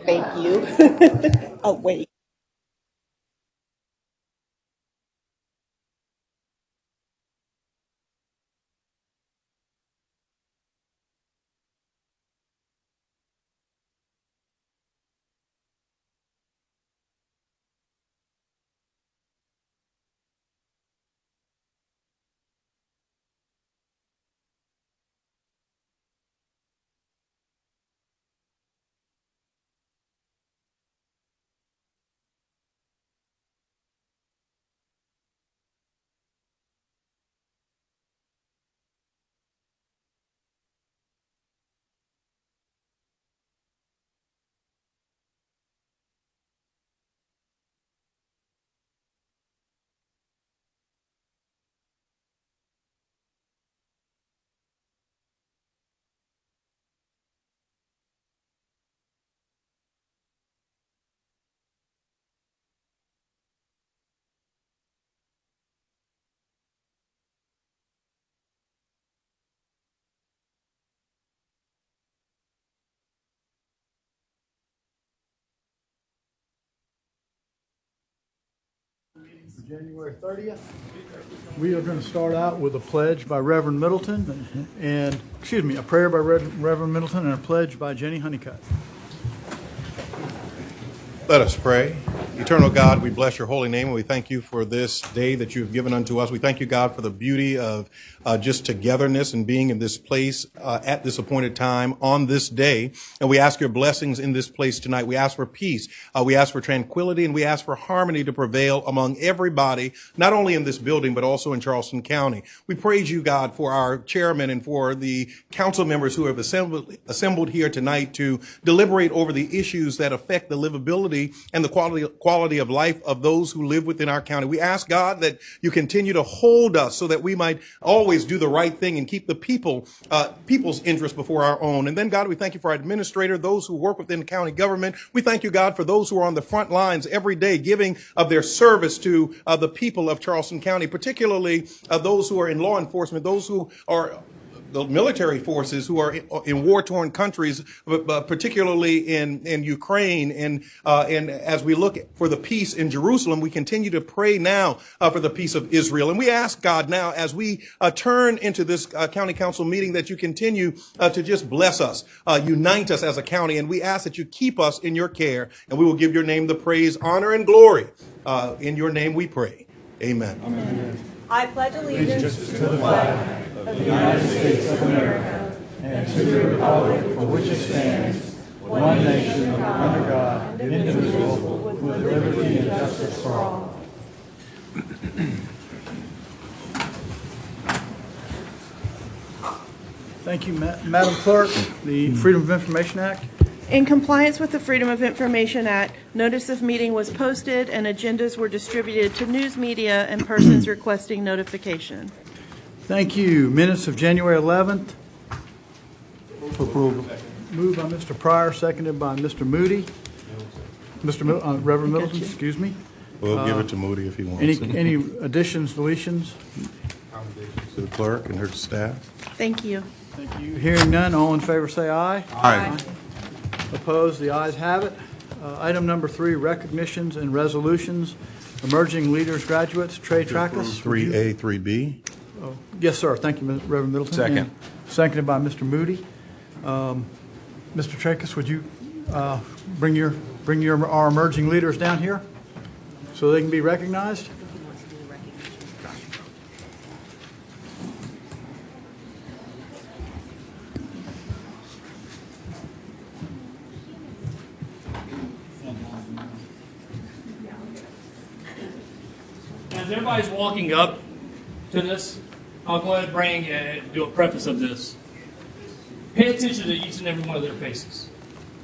Thank you. Oh, wait. January 30th. We are going to start out with a pledge by Reverend Middleton and, a prayer by Reverend Middleton and a pledge by Jenny Honeycutt. Let us pray. Eternal God, we bless your holy name and we thank you for this day that you have given unto us. We thank you, God, for the beauty of just togetherness and being in this place at this appointed time on this day. And we ask your blessings in this place tonight. We ask for peace. We ask for tranquility, and we ask for harmony to prevail among everybody, not only in this building, but also in Charleston County. We praise you, God, for our chairman and for the council members who have assembled here tonight to deliberate over the issues that affect the livability and the quality of life of those who live within our county. We ask, God, that you continue to hold us so that we might always do the right thing and keep the people's interests before our own. And then, God, we thank you for our administrator, those who work within the county government. We thank you, God, for those who are on the front lines every day giving of their service to the people of Charleston County, particularly those who are in law enforcement, those who are the military forces who are in war-torn countries, particularly in Ukraine, and as we look for the peace in Jerusalem, we continue to pray now for the peace of Israel. And we ask, God, now as we turn into this county council meeting, that you continue to just bless us, unite us as a county, and we ask that you keep us in your care, and we will give your name the praise, honor, and glory. In your name we pray. Amen. Amen. I pledge allegiance To the flag of the United States of America and to the republic for which it stands, one nation, under God, indivisible, with liberty and justice for all. Thank you, Madam Clerk. The Freedom of Information Act. In compliance with the Freedom of Information Act, notice of meeting was posted and agendas were distributed to news media and persons requesting notification. Thank you. Minutes of January 11th. Approval. Moved by Mr. Pryor, seconded by Mr. Moody. Reverend Middleton, excuse me. We'll give it to Moody if he wants. Any additions, deletions? To the clerk and her staff. Thank you. Thank you. Hearing none, all in favor say aye. Aye. Opposed? The ayes have it. Item number 3, recognitions and resolutions. Emerging Leaders Graduates, Trey Trackus. 3A, 3B. Oh, yes, sir. Thank you, Reverend Middleton. Second. And seconded by Mr. Moody. Mr. Trackus, would you bring our emerging leaders down here so they can be recognized? As everybody's walking up to this, I'll go ahead and do a preface of this. Pay attention to each and every one of their faces.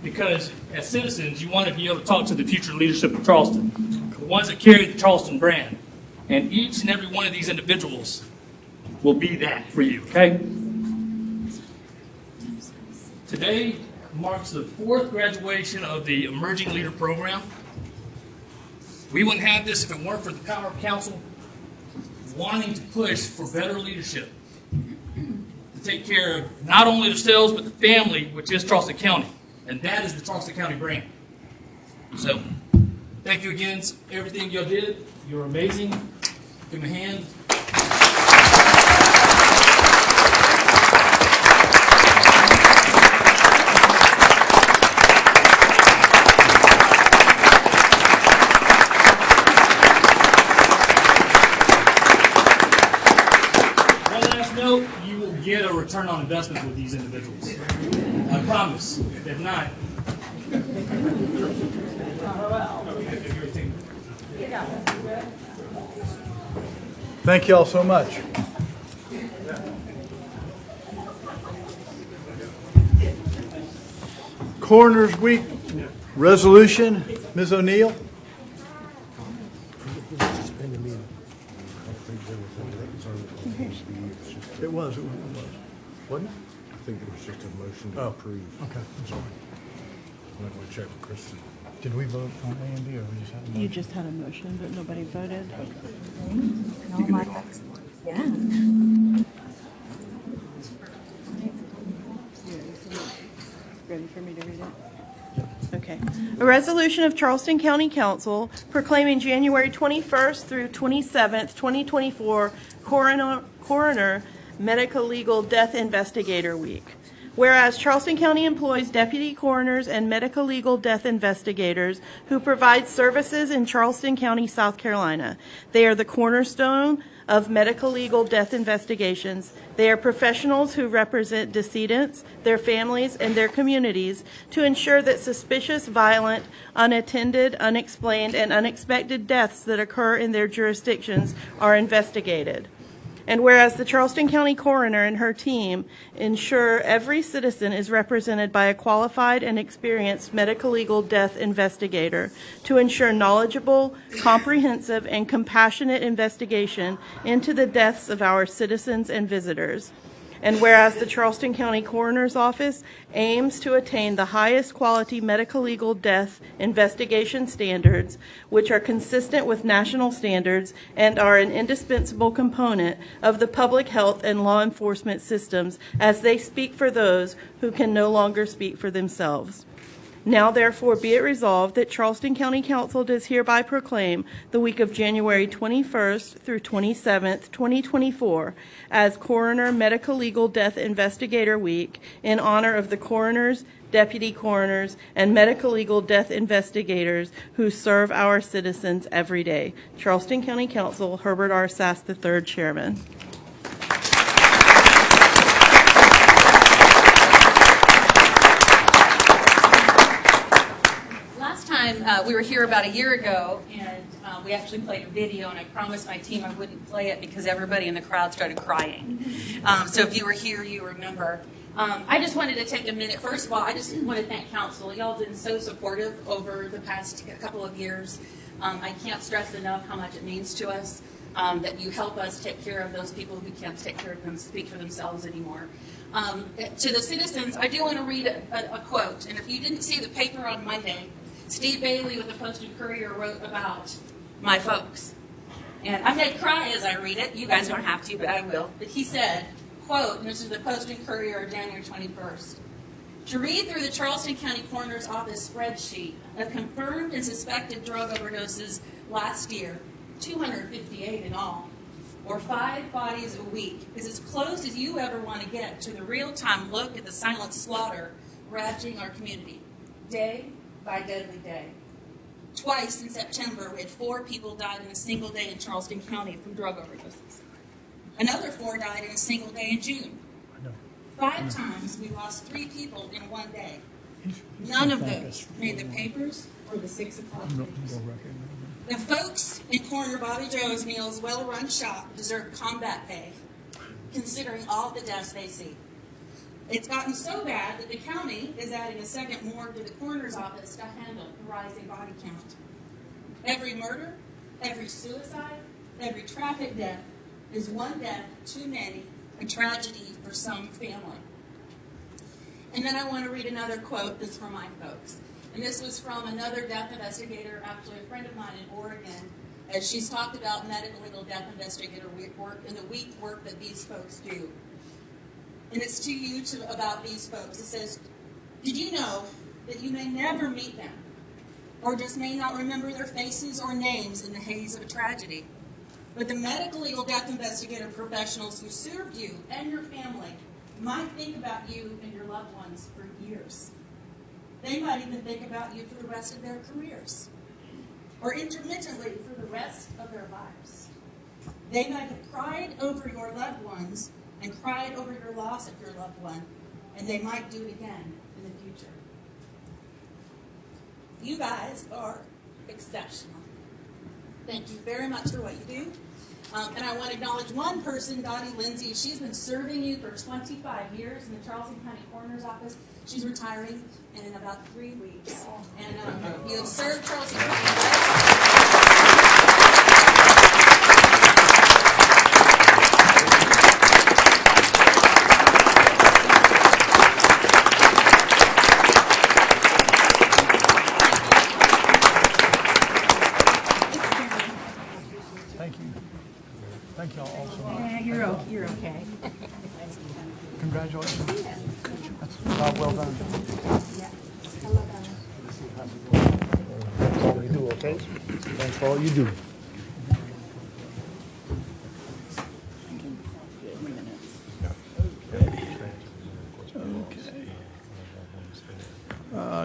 Because as citizens, you want to be able to talk to the future leadership of Charleston, the ones that carry the Charleston brand. And each and every one of these individuals will be that for you, okay? Today marks the 4th graduation of the Emerging Leader Program. We wouldn't have this if it weren't for the power of council. wanting to push for better leadership to take care of not only themselves but the family, which is Charleston County, and that is the Charleston County brand. So, thank you again for everything y'all did. You're amazing. Give me a hand. One last note, you will get a return on investment with these individuals. I promise. If not, Thank you all so much. Coroner's Week resolution, Ms. O'Neill. It was. Wasn't it? I think it was just a motion to approve. Okay, I'm sorry. I'm going to check with Kristen. Did we vote on A and B, or we just had a motion? You just had a motion, but nobody voted. Ready for me to read it? Okay. A resolution of Charleston County Council proclaiming January 21st through 27th, 2024 Coroner Medical Legal Death Investigator Week. Whereas Charleston County employs deputy coroners and medical legal death investigators who provide services in Charleston County, South Carolina. They are the cornerstone of medical legal death investigations. They are professionals who represent decedents, their families, and their communities to ensure that suspicious, violent, unattended, unexplained, and unexpected deaths that occur in their jurisdictions are investigated. And whereas the Charleston County coroner and her team ensure every citizen is represented by a qualified and experienced medical legal death investigator to ensure knowledgeable, comprehensive, and compassionate investigation into the deaths of our citizens and visitors. And whereas the Charleston County Coroner's Office aims to attain the highest quality medical legal death investigation standards, which are consistent with national standards and are an indispensable component of the public health and law enforcement systems as they speak for those who can no longer speak for themselves. Now, therefore, be it resolved that Charleston County Council does hereby proclaim the week of January 21st through 27th, 2024 as Coroner Medical Legal Death Investigator Week in honor of the coroners, deputy coroners, and medical legal death investigators who serve our citizens every day. Charleston County Council, Herbert R. Sass III, Chairman. We were here about a year ago, and we actually played a video, and I promised my team I wouldn't play it because everybody in the crowd started crying. So if you were here, you remember. I just wanted to take a minute. First of all, I just want to thank council. Y'all have been so supportive over the past couple of years. I can't stress enough how much it means to us that you help us take care of those people who can't take care of them, speak for themselves anymore. To the citizens, I do want to read a quote, and if you didn't see the paper on Monday, Steve Bailey with the Post-and-Courier wrote about my folks. And I may cry as I read it. You guys don't have to, but I will. But he said, quote, and this is the Post-and-Courier, January 21st, to read through the Charleston County Coroner's Office spreadsheet of confirmed and suspected drug overdoses last year, 258 in all, or 5 bodies a week, is as close as you ever want to get to the real-time look at the silent slaughter ravaging our community, day by deadly day. Twice in September, we had 4 people died in a single day in Charleston County from drug overdoses. Another 4 died in a single day in June. 5 times we lost 3 people in one day. None of those made the papers or the 6 o'clock papers. The folks in Coroner Bobby Joe O'Neill's well-run shop deserve combat pay, considering all the deaths they see. It's gotten so bad that the county is adding a second morgue to the coroner's office to handle the rising body count. Every murder, every suicide, every traffic death is one death too many, a tragedy for some family. And then I want to read another quote that's from my folks. And this was from another death investigator, actually a friend of mine in Oregon, as she's talked about medical legal death investigator work and the weak work that these folks do. And it's to you about these folks. It says, did you know that you may never meet them, or just may not remember their faces or names in the haze of a tragedy? But the medical legal death investigator professionals who served you and your family might think about you and your loved ones for years. They might even think about you for the rest of their careers, or intermittently for the rest of their lives. They might have cried over your loved ones and cried over your loss of your loved one, and they might do it again in the future. You guys are exceptional. Thank you very much for what you do. And I want to acknowledge one person, Dottie Lindsay. She's been serving you for 25 years in the Charleston County Coroner's Office. She's retiring in about 3 weeks. And you have served Charleston County. Thank you. Thank y'all also. You're okay. Congratulations. That's well done. That's all we do, okay? That's all you do.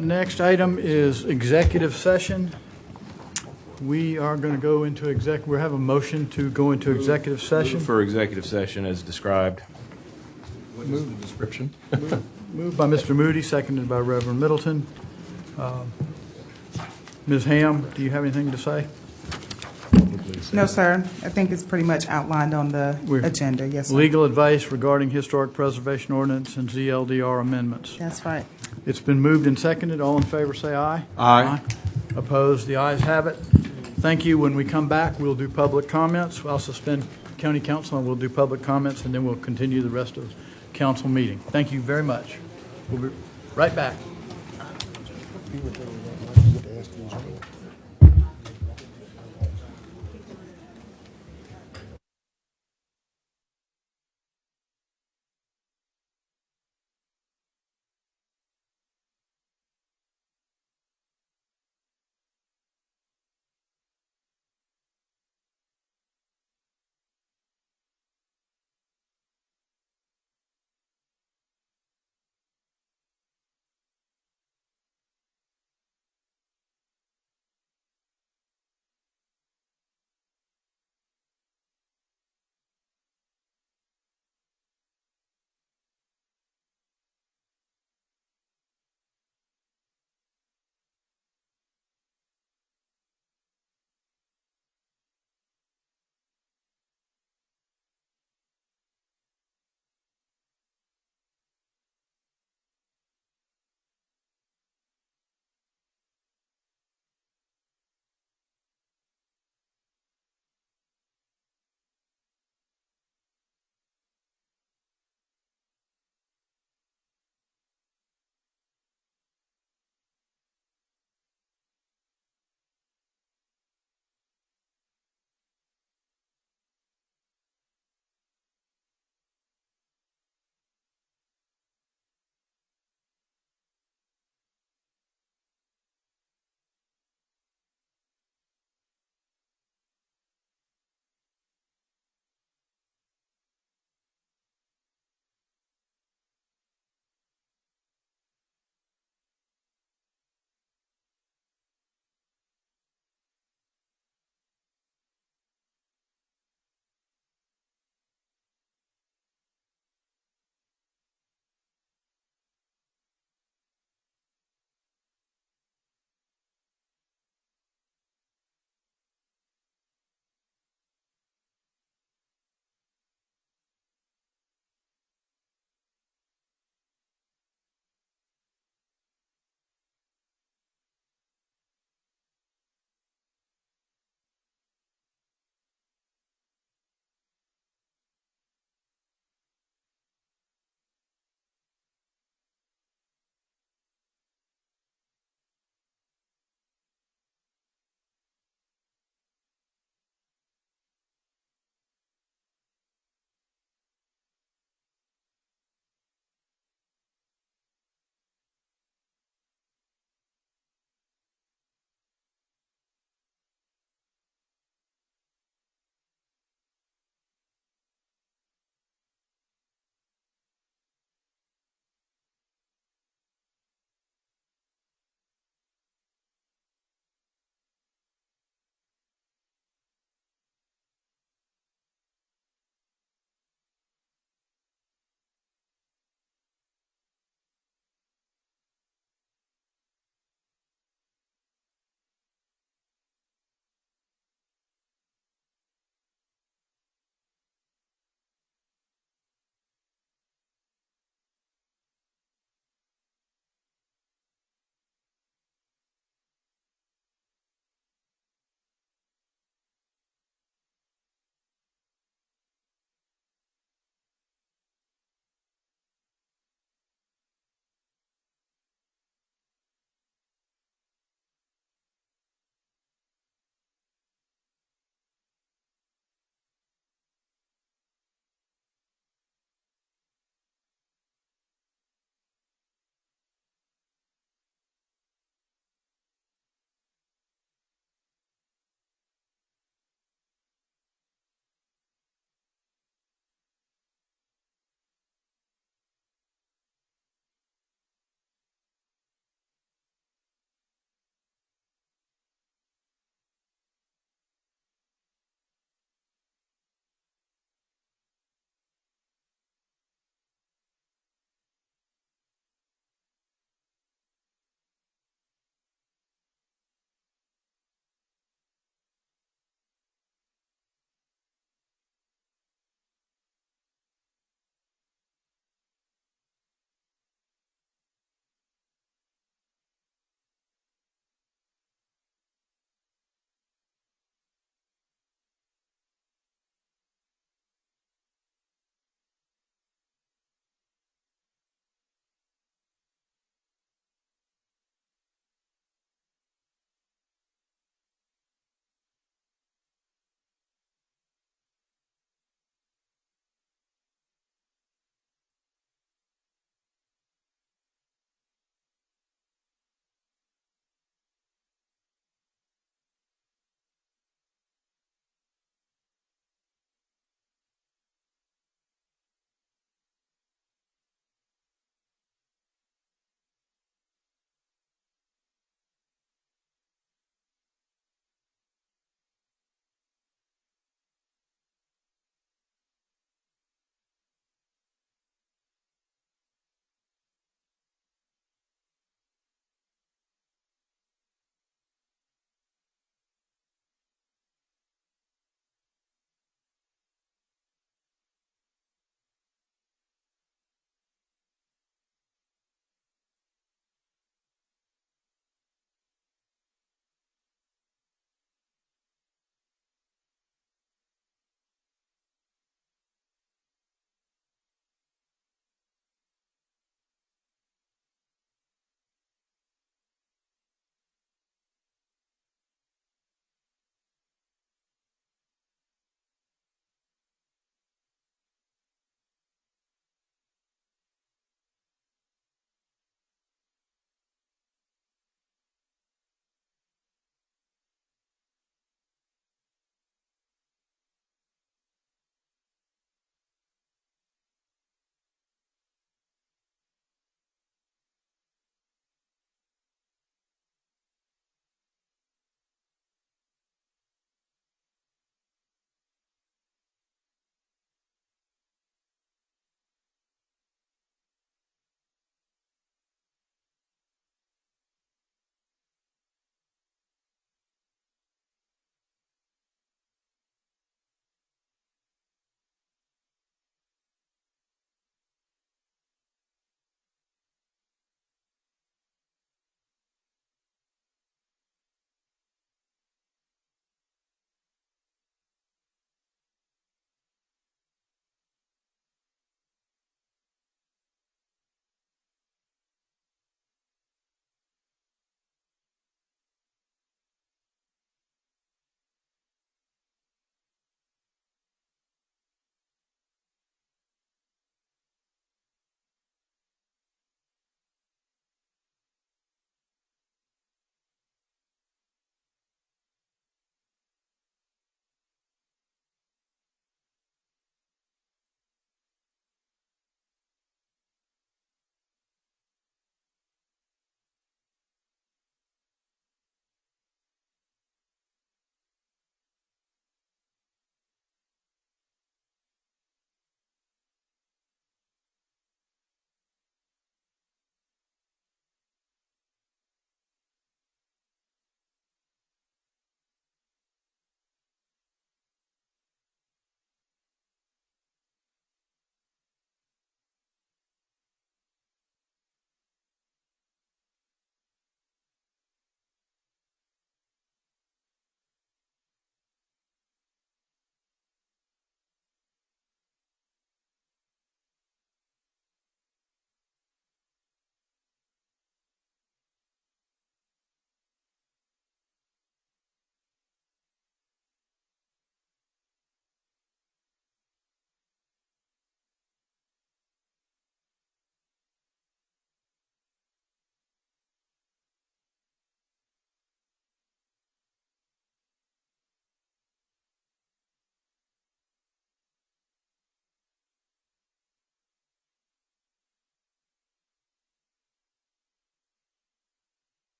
Next item is executive session. We are going to go into we have a motion to go into executive session. For executive session as described. What is the description? Moved by Mr. Moody, seconded by Reverend Middleton. Ms. Ham, do you have anything to say? No, sir. I think it's pretty much outlined on the We're- agenda. Yes, sir. Legal advice regarding historic preservation ordinance and ZLDR amendments. That's right. It's been moved and seconded. All in favor, say aye. Aye. Opposed? The ayes have it. Thank you. When we come back, we'll do public comments. I'll suspend county council and we'll do public comments, and then we'll continue the rest of the council meeting. Thank you very much. We'll be right back.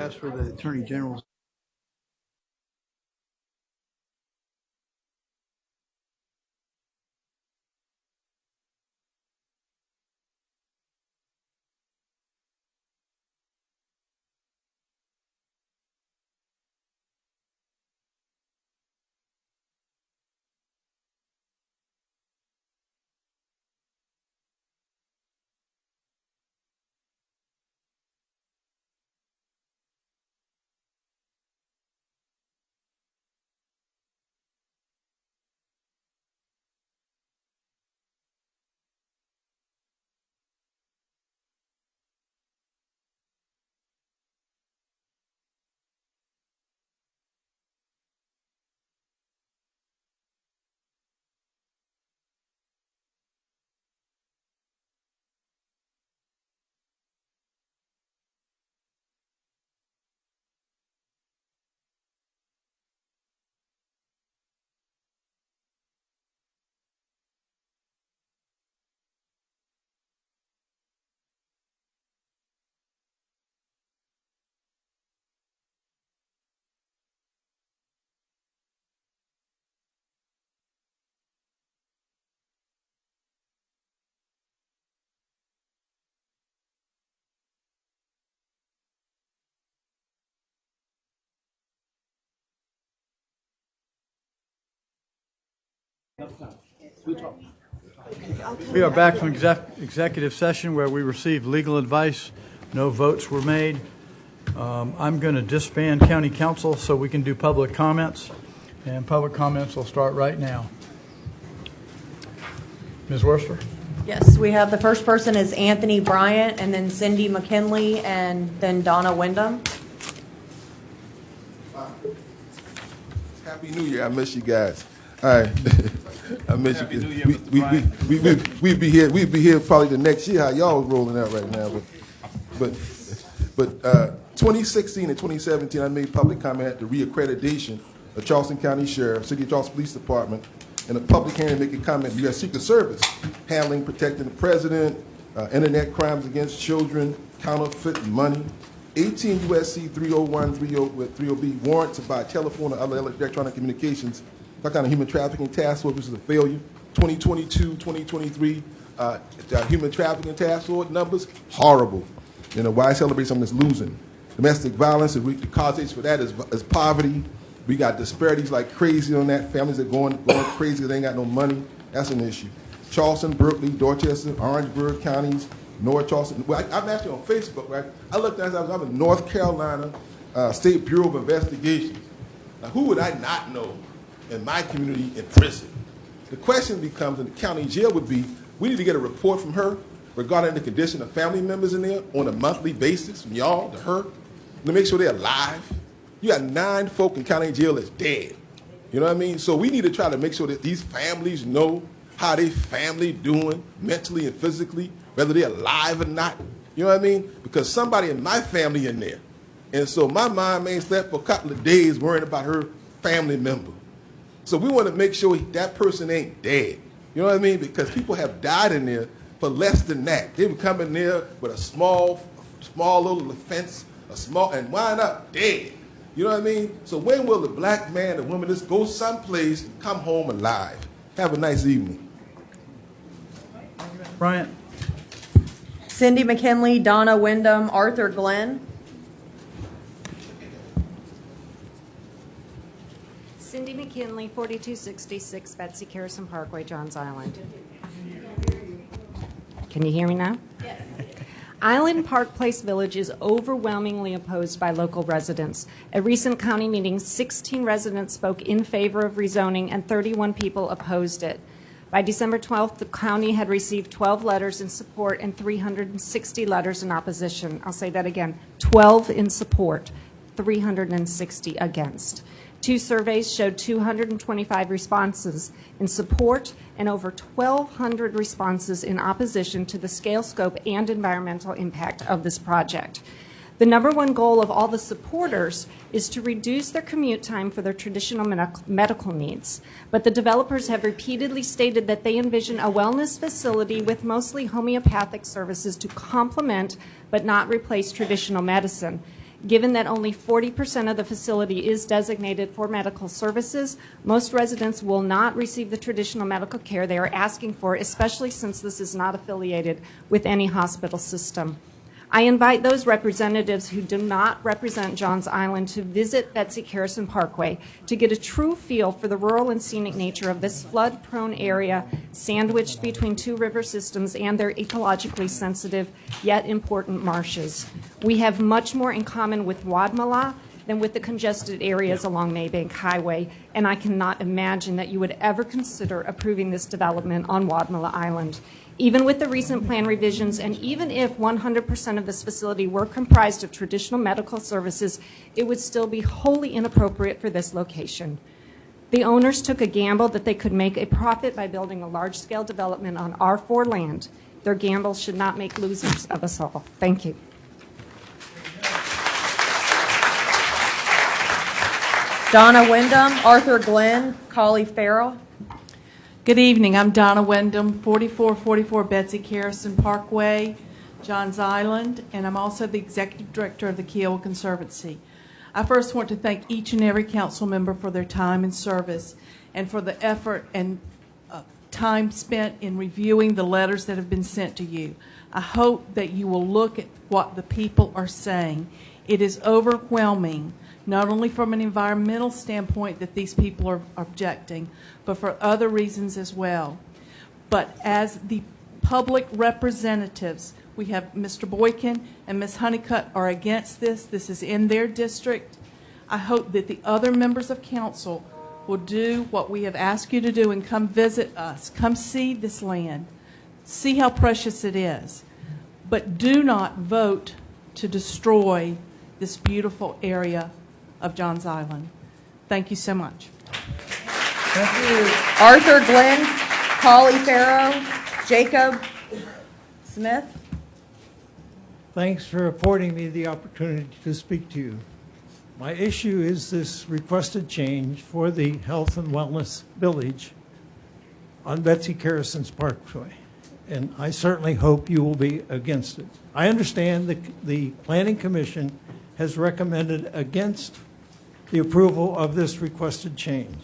Ask for the Attorney General's. We are back from executive session where we received legal advice. No votes were made. I'm going to disband county council so we can do public comments, and public comments will start right now. Ms. Worcester? Yes, we have the first person is Anthony Bryant, and then Cindy McKinley, and then Donna Wyndham. Happy New Year. I miss you guys. All right. I miss Happy you. New Year, Mr. Bryant. We'd be here probably the next year. How y'all rolling out right now? But 2016 and 2017, I made public comment at the reaccreditation of Charleston County Sheriff, City of Charleston Police Department, and a public hearing making comment the U.S. Secret Service handling, protecting the president, internet crimes against children, counterfeit money, 18 U.S.C. 301, 30B warrants to buy telephone and other electronic communications. That kind of human trafficking task force, which is a failure. 2022, 2023, human trafficking task force numbers, horrible. You know, why celebrate something that's losing? Domestic violence, the causation for that is poverty. We got disparities like crazy on that. Families are going crazy because they ain't got no money. That's an issue. Charleston, Berkeley, Dorchester, Orangeburg counties, North Charleston. Well, I'm actually on Facebook, right? I looked at it, I'm in North Carolina State Bureau of Investigations. Now, who would I not know in my community in prison? The question becomes, in the county jail would be, we need to get a report from her regarding the condition of family members in there on a monthly basis, from y'all to her, to make sure they're alive. You got 9 folk in county jail that's dead. You know what I mean? So we need to try to make sure that these families know how their family doing mentally and physically, whether they're alive or not. You know what I mean? Because somebody in my family in there. And so my mind ain't slept for a couple of days worrying about her family member. So we want to make sure that person ain't dead. You know what I mean? Because people have died in there for less than that. They would come in there with a small little offense, and wind up dead. You know what I mean? So when will the black man or woman just go someplace and come home alive? Have a nice evening. Bryant? Cindy McKinley, Donna Wyndham, Arthur Glenn. Cindy McKinley, 4266 Betsy Carrison Parkway, Johns Island. Can you hear me now? Yes. Island Park Place Village is overwhelmingly opposed by local residents. At recent county meetings, 16 residents spoke in favor of rezoning and 31 people opposed it. By December 12th, the county had received 12 letters in support and 360 letters in opposition. I'll say that again, 12 in support, 360 against. 2 surveys showed 225 responses in support and over 1,200 responses in opposition to the scale, scope, and environmental impact of this project. The number one goal of all the supporters is to reduce their commute time for their traditional medical needs. But the developers have repeatedly stated that they envision a wellness facility with mostly homeopathic services to complement but not replace traditional medicine. Given that only 40% of the facility is designated for medical services, most residents will not receive the traditional medical care they are asking for, especially since this is not affiliated with any hospital system. I invite those representatives who do not represent Johns Island to visit Betsy Carrison Parkway to get a true feel for the rural and scenic nature of this flood-prone area sandwiched between two river systems and their ecologically sensitive yet important marshes. We have much more in common with Wadmalaw than with the congested areas along Maybank Highway, and I cannot imagine that you would ever consider approving this development on Wadmalaw Island. Even with the recent plan revisions, and even if 100% of this facility were comprised of traditional medical services, it would still be wholly inappropriate for this location. The owners took a gamble that they could make a profit by building a large-scale development on R4 land. Their gamble should not make losers of us all. Thank you. Donna Wyndham, Arthur Glenn, Collie Farrell. Good evening. I'm Donna Wyndham, 4444 Betsy Carrison Parkway, Johns Island, and I'm also the Executive Director of the Kiowa Conservancy. I first want to thank each and every council member for their time and service and for the effort and time spent in reviewing the letters that have been sent to you. I hope that you will look at what the people are saying. It is overwhelming, not only from an environmental standpoint that these people are objecting, but for other reasons as well. But as the public representatives, we have Mr. Boykin and Ms. Honeycutt are against this. This is in their district. I hope that the other members of council will do what we have asked you to do and come visit us. Come see this land. See how precious it is. But do not vote to destroy this beautiful area of Johns Island. Thank you so much. Thank you. Arthur Glenn, Collie Farrow, Jacob Smith. Thanks for affording me the opportunity to speak to you. My issue is this requested change for the Health and Wellness Village on Betsy Carrison's Parkway, and I certainly hope you will be against it. I understand the Planning Commission has recommended against the approval of this requested change.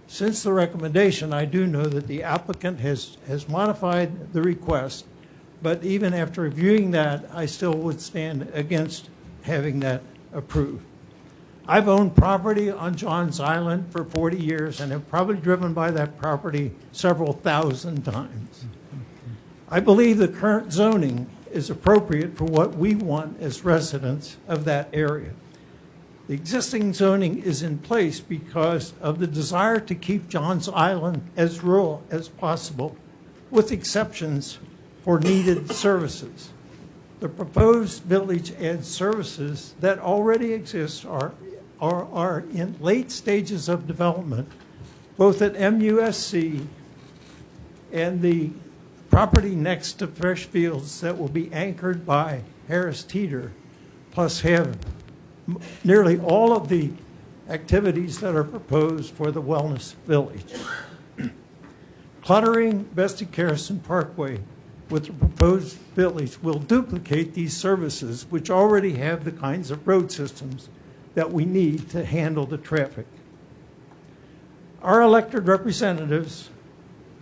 Since the recommendation, I do know that the applicant has modified the request, but even after reviewing that, I still would stand against having that approved. I've owned property on Johns Island for 40 years and have probably driven by that property several thousand times. I believe the current zoning is appropriate for what we want as residents of that area. The existing zoning is in place because of the desire to keep Johns Island as rural as possible, with exceptions for needed services. The proposed village adds services that already exist or are in late stages of development, both at MUSC and the property next to Fresh Fields that will be anchored by Harris Teeter, plus have nearly all of the activities that are proposed for the Wellness Village. Cluttering Betsy Carrison Parkway with the proposed village will duplicate these services, which already have the kinds of road systems that we need to handle the traffic. Our elected representatives,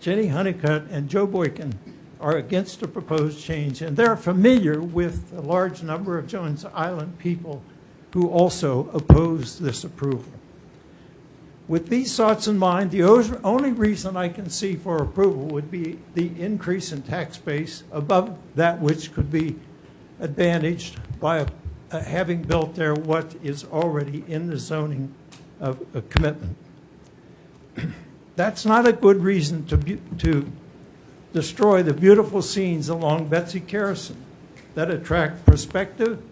Jenny Honeycutt and Joe Boykin, are against the proposed change, and they're familiar with a large number of Johns Island people who also oppose this approval. With these thoughts in mind, the only reason I can see for approval would be the increase in tax base above that which could be advantaged by having built there what is already in the zoning of a commitment. That's not a good reason to destroy the beautiful scenes along Betsy Carrison that attract prospective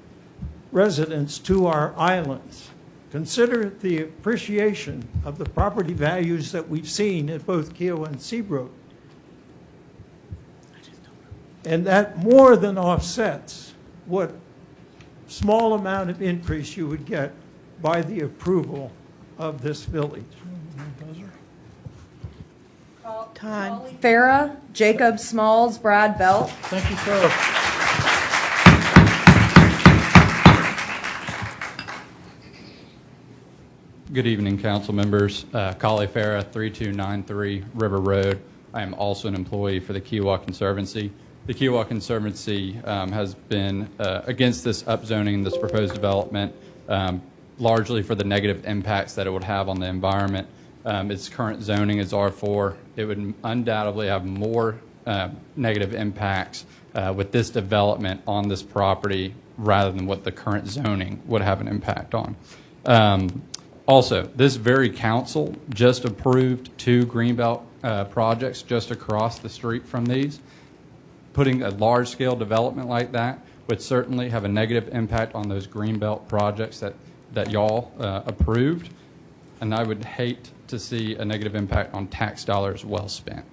residents to our islands. Consider the appreciation of the property values that we've seen at both Kiowa and Seabrook. And that more than offsets what small amount of increase you would get by the approval of this village. Time. Farah, Jacob Smalls, Brad Belt. Thank you, sir. Good evening, council members. Kali Farah, 3293 River Road. I am also an employee for the Kiowa Conservancy. The Kiowa Conservancy has been against this upzoning and this proposed development, largely for the negative impacts that it would have on the environment. Its current zoning is R4. It would undoubtedly have more negative impacts with this development on this property rather than what the current zoning would have an impact on. Also, this very council just approved 2 Greenbelt projects just across the street from these. Putting a large-scale development like that would certainly have a negative impact on those Greenbelt projects that y'all approved, and I would hate to see a negative impact on tax dollars well spent.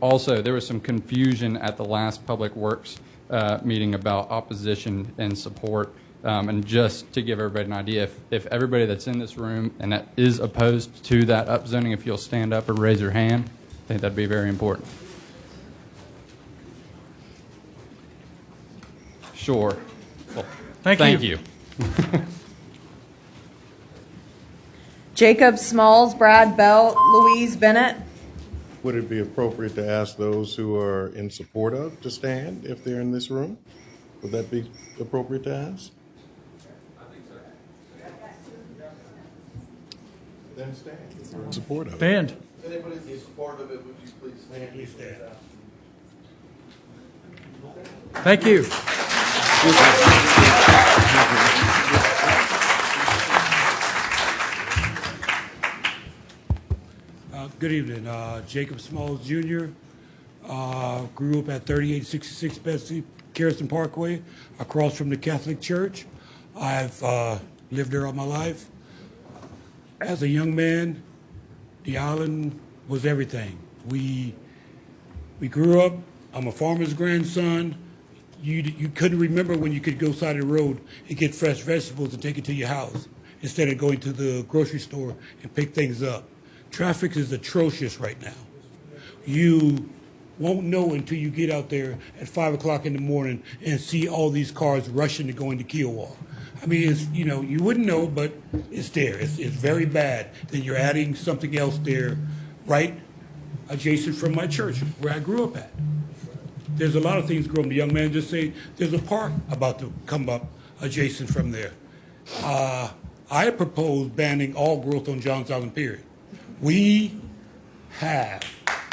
Also, there was some confusion at the last Public Works meeting about opposition and support. And just to give everybody an idea, if everybody that's in this room and that is opposed to that upzoning, if you'll stand up or raise your hand, I think that'd be very important. Sure. Well, thank you. Jacob Smalls, Brad Belt, Louise Bennett. Would it be appropriate to ask those who are in support of to stand if they're in this room? Would that be appropriate to ask? Then stand. If you're in support of it. Stand. If anybody in support of it, would you please stand? Please stand. Thank you. Good evening. Jacob Smalls Jr. Grew up at 3866 Betsy Charleston Parkway, across from the Catholic Church. I've lived there all my life. As a young man, the island was everything. We grew up. I'm a farmer's grandson. You couldn't remember when you could go side of the road and get fresh vegetables and take it to your house instead of going to the grocery store and pick things up. Traffic is atrocious right now. You won't know until you get out there at 5 o'clock in the morning and see all these cars rushing to go into Kiowa. I mean, it's, you wouldn't know, but it's there. It's very bad. Then you're adding something else there right adjacent from my church where I grew up at. There's a lot of things growing. The young man just say there's a park about to come up adjacent from there. I propose banning all growth on Johns Island, period. We have a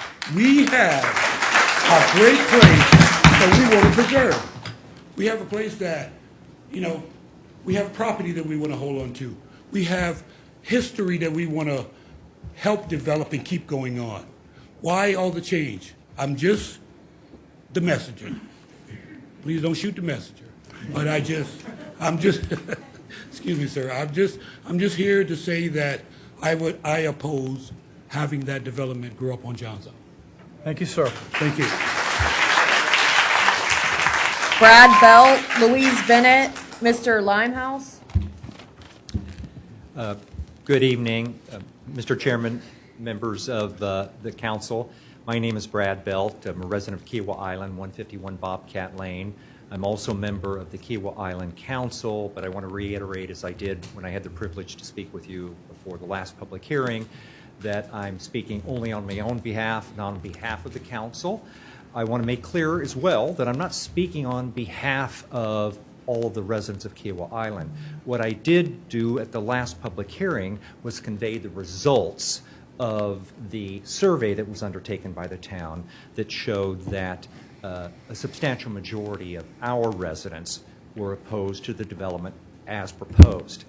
great place that we want to preserve. We have a place that, we have property that we want to hold on to. We have history that we want to help develop and keep going on. Why all the change? I'm just the messenger. Please don't shoot the messenger. But I'm just, excuse me, sir. I'm just here to say that I oppose having that development grow up on Johns Island. Thank you, sir. Thank you. Brad Belt, Louise Bennett, Mr. Limehouse. Good evening, Mr. Chairman, members of the council. My name is Brad Belt. I'm a resident of Kiowa Island, 151 Bobcat Lane. I'm also a member of the Kiowa Island Council, but I want to reiterate, as I did when I had the privilege to speak with you before the last public hearing, that I'm speaking only on my own behalf, not on behalf of the council. I want to make clear as well that I'm not speaking on behalf of all of the residents of Kiowa Island. What I did do at the last public hearing was convey the results of the survey that was undertaken by the town that showed that a substantial majority of our residents were opposed to the development as proposed.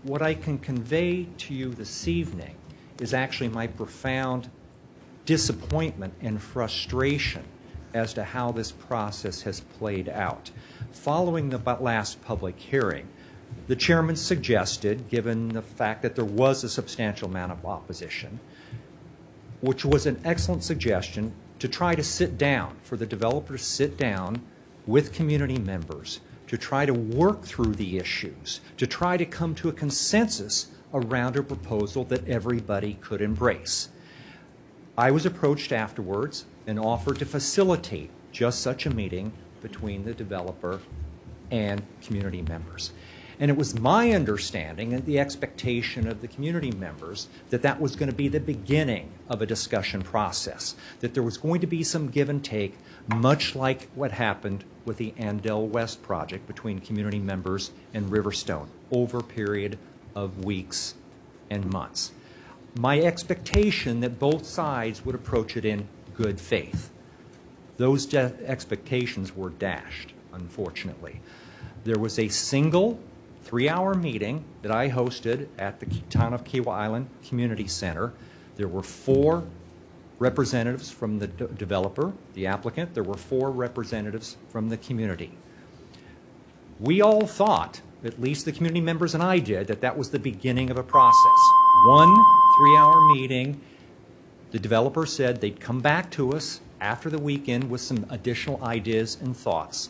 What I can convey to you this evening is actually my profound disappointment and frustration as to how this process has played out. Following the last public hearing, the chairman suggested, given the fact that there was a substantial amount of opposition, which was an excellent suggestion, to try to sit down, for the developer to sit down with community members to try to work through the issues, to try to come to a consensus around a proposal that everybody could embrace. I was approached afterwards and offered to facilitate just such a meeting between the developer and community members. And it was my understanding and the expectation of the community members that that was going to be the beginning of a discussion process, that there was going to be some give and take, much like what happened with the Andell West project between community members and Riverstone over a period of weeks and months. My expectation that both sides would approach it in good faith. Those expectations were dashed, unfortunately. There was a single 3-hour meeting that I hosted at the town of Kiawah Island Community Center. There were 4 representatives from the developer, the applicant. There were 4 representatives from the community. We all thought, at least the community members and I did, that that was the beginning of a process. 1 3-hour meeting. The developer said they'd come back to us after the weekend with some additional ideas and thoughts.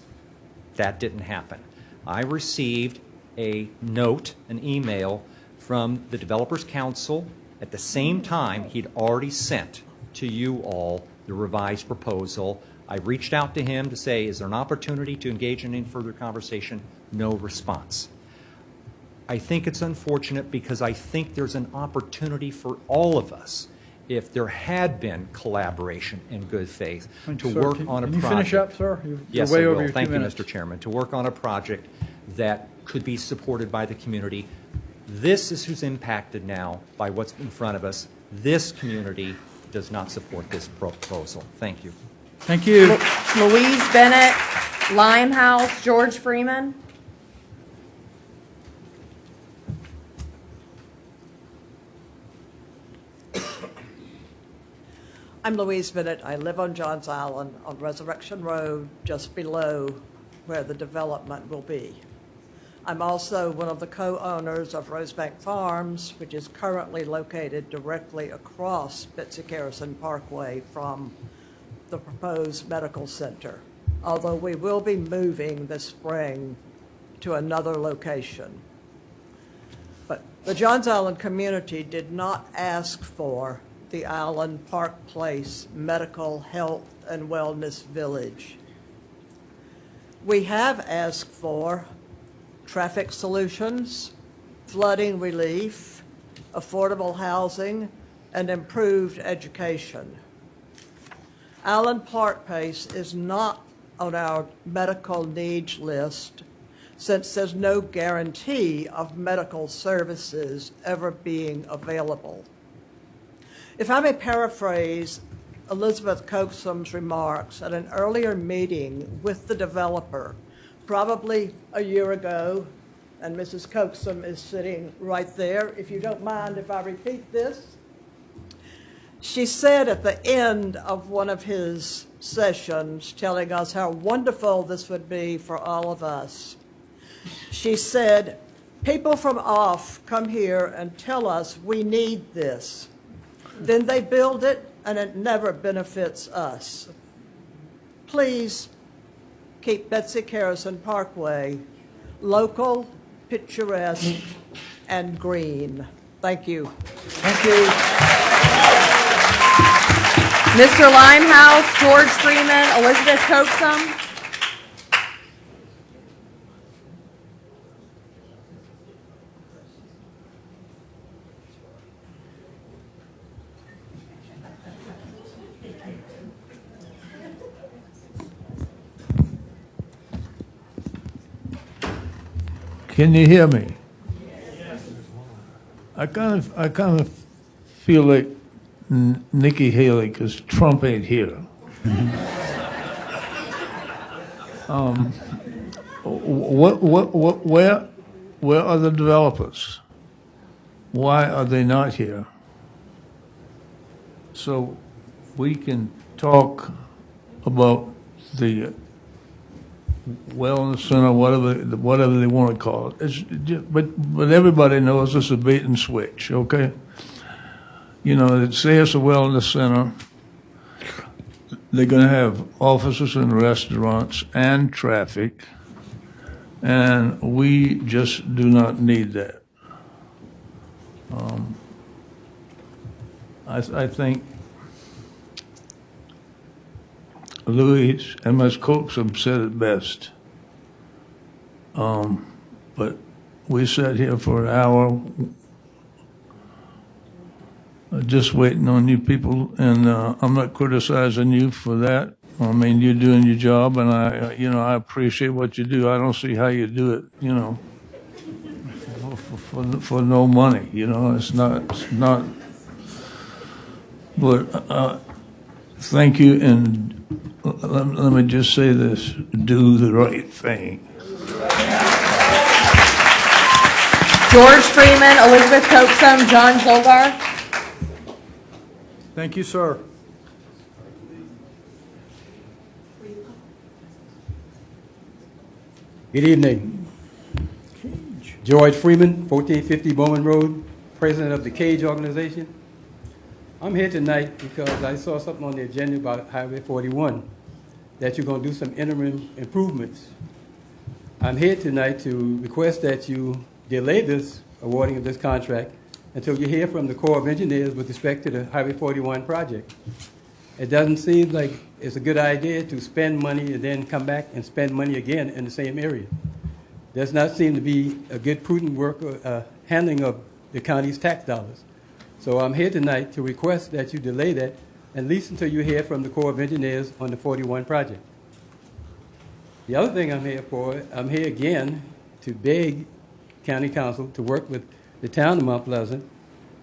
That didn't happen. I received a note, an email from the Developers Council at the same time he'd already sent to you all the revised proposal. I reached out to him to say, is there an opportunity to engage in any further conversation? No response. I think it's unfortunate because I think there's an opportunity for all of us, if there had been collaboration in good faith, to work on a project. Can you finish up, sir? Yes, I will. Thank you, Mr. Chairman. To work on a project that could be supported by the community. This is who's impacted now by what's in front of us. This community does not support this proposal. Thank you. Thank you. Louise Bennett, Limehouse, George Freeman. I'm Louise Bennett. I live on Johns Island on Resurrection Road, just below where the development will be. I'm also one of the co-owners of Rosebank Farms, which is currently located directly across Betsy Garrison Parkway from the proposed medical center, although we will be moving this spring to another location. But the Johns Island community did not ask for the Island Park Place Medical Health and Wellness Village. We have asked for traffic solutions, flooding relief, affordable housing, and improved education. Island Park Place is not on our medical needs list since there's no guarantee of medical services ever being available. If I may paraphrase Elizabeth Coaxum's remarks at an earlier meeting with the developer, probably a year ago, and Mrs. Coaxum is sitting right there, if you don't mind if I repeat this. She said at the end of one of his sessions, telling us how wonderful this would be for all of us, she said, people from off come here and tell us we need this. Then they build it, and it never benefits us. Please keep Betsy Garrison Parkway local, picturesque, and green. Thank you. Thank you. Mr. Limehouse, George Freeman, Elizabeth Coaxum. Can you hear me? I kind of feel like Nikki Haley because Trump ain't here. Where are the developers? Why are they not here? So we can talk about the wellness center, whatever they want to call it. But everybody knows it's a bait and switch, okay? You know, say it's a wellness center. They're going to have offices and restaurants and traffic, and we just do not need that. I think Louis M.S. Coaxum said it best. But we sat here for an hour just waiting on you people, and I'm not criticizing you for that. I mean, you're doing your job, and I appreciate what you do. I don't see how you do it, for no money. It's not. But thank you, and let me just say this: do the right thing. George Freeman, Elizabeth Coaxum, John Zolgar. Thank you, sir. Good evening. George Freeman, 1450 Bowman Road, president of the Cage organization. I'm here tonight because I saw something on the agenda about Highway 41, that you're going to do some interim improvements. I'm here tonight to request that you delay this awarding of this contract until you hear from the Corps of Engineers with respect to the Highway 41 project. It doesn't seem like it's a good idea to spend money and then come back and spend money again in the same area. Does not seem to be a good, prudent handling of the county's tax dollars. So I'm here tonight to request that you delay that at least until you hear from the Corps of Engineers on the 41 project. The other thing I'm here for, I'm here again to beg County Council to work with the town of Mount Pleasant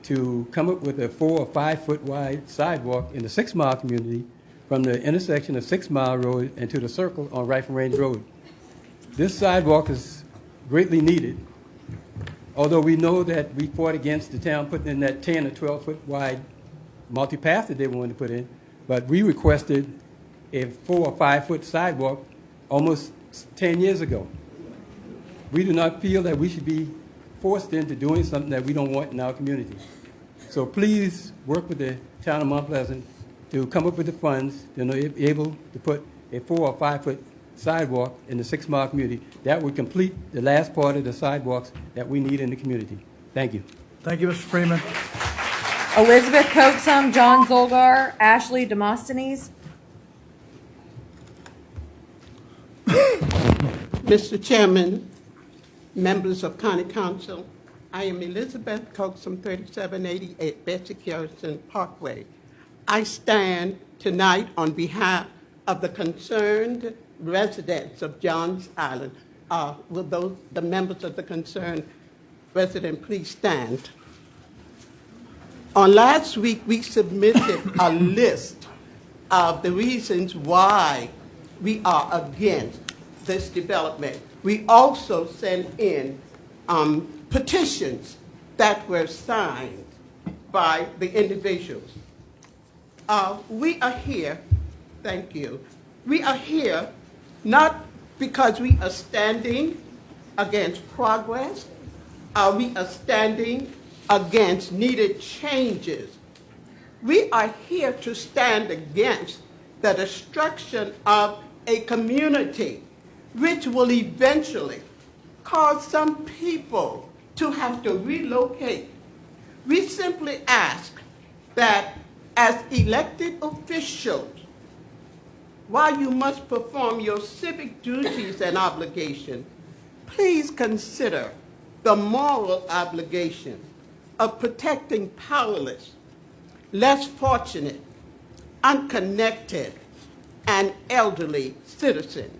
to come up with a 4 or 5 foot wide sidewalk in the 6 Mile community from the intersection of 6 Mile Road and to the circle on Rifle Range Road. This sidewalk is greatly needed, although we know that we fought against the town putting in that 10 or 12 foot wide multipath that they wanted to put in, but we requested a 4 or 5 foot sidewalk almost 10 years ago. We do not feel that we should be forced into doing something that we don't want in our community. So please work with the town of Mount Pleasant to come up with the funds to be able to put a 4 or 5 foot sidewalk in the 6 Mile community. That would complete the last part of the sidewalks that we need in the community. Thank you. Thank you, Mr. Freeman. Elizabeth Coaxum, John Zolgar, Ashley Demosthenes. Mr. Chairman, members of County Council, I am Elizabeth Coaxum, 3788 Betsy Carson Parkway. I stand tonight on behalf of the concerned residents of Johns Island. Will the members of the concerned resident please stand? On last week, we submitted a list of the reasons why we are against this development. We also sent in petitions that were signed by the individuals. We are here, thank you. We are here not because we are standing against progress, we are standing against needed changes. We are here to stand against the destruction of a community which will eventually cause some people to have to relocate. We simply ask that as elected officials, while you must perform your civic duties and obligations, please consider the moral obligation of protecting powerless, less fortunate, unconnected, and elderly citizens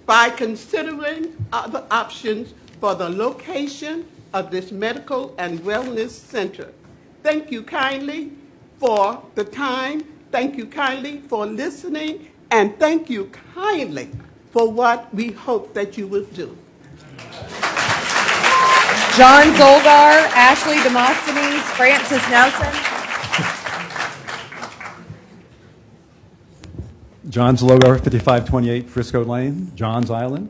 by considering other options for the location of this medical and wellness center. Thank you kindly for the time. Thank you kindly for listening. And thank you kindly for what we hope that you will do. John Zolgar, Ashley Demosthenes, Francis Nelson. John's Logar, 5528 Frisco Lane, Johns Island.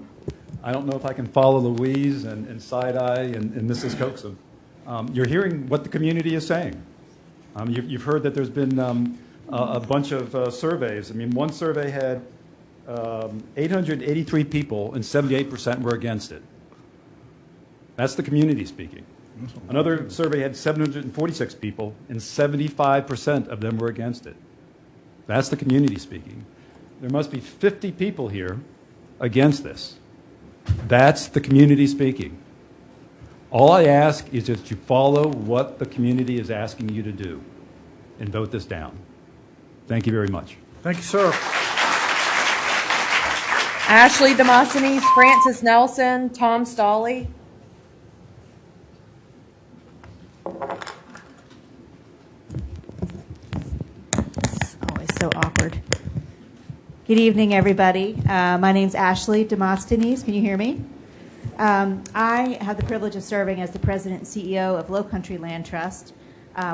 I don't know if I can follow Louise and Side-Eye and Mrs. Coaxum. You're hearing what the community is saying. You've heard that there's been a bunch of surveys. I mean, one survey had 883 people and 78% were against it. That's the community speaking. Another survey had 746 people and 75% of them were against it. That's the community speaking. There must be 50 people here against this. That's the community speaking. All I ask is that you follow what the community is asking you to do and vote this down. Thank you very much. Thank you, sir. Ashley Demosthenes, Francis Nelson, Tom Stolly. Always so awkward. Good evening, everybody. My name's Ashley Demosthenes. Can you hear me? I have the privilege of serving as the president and CEO of Low Country Land Trust.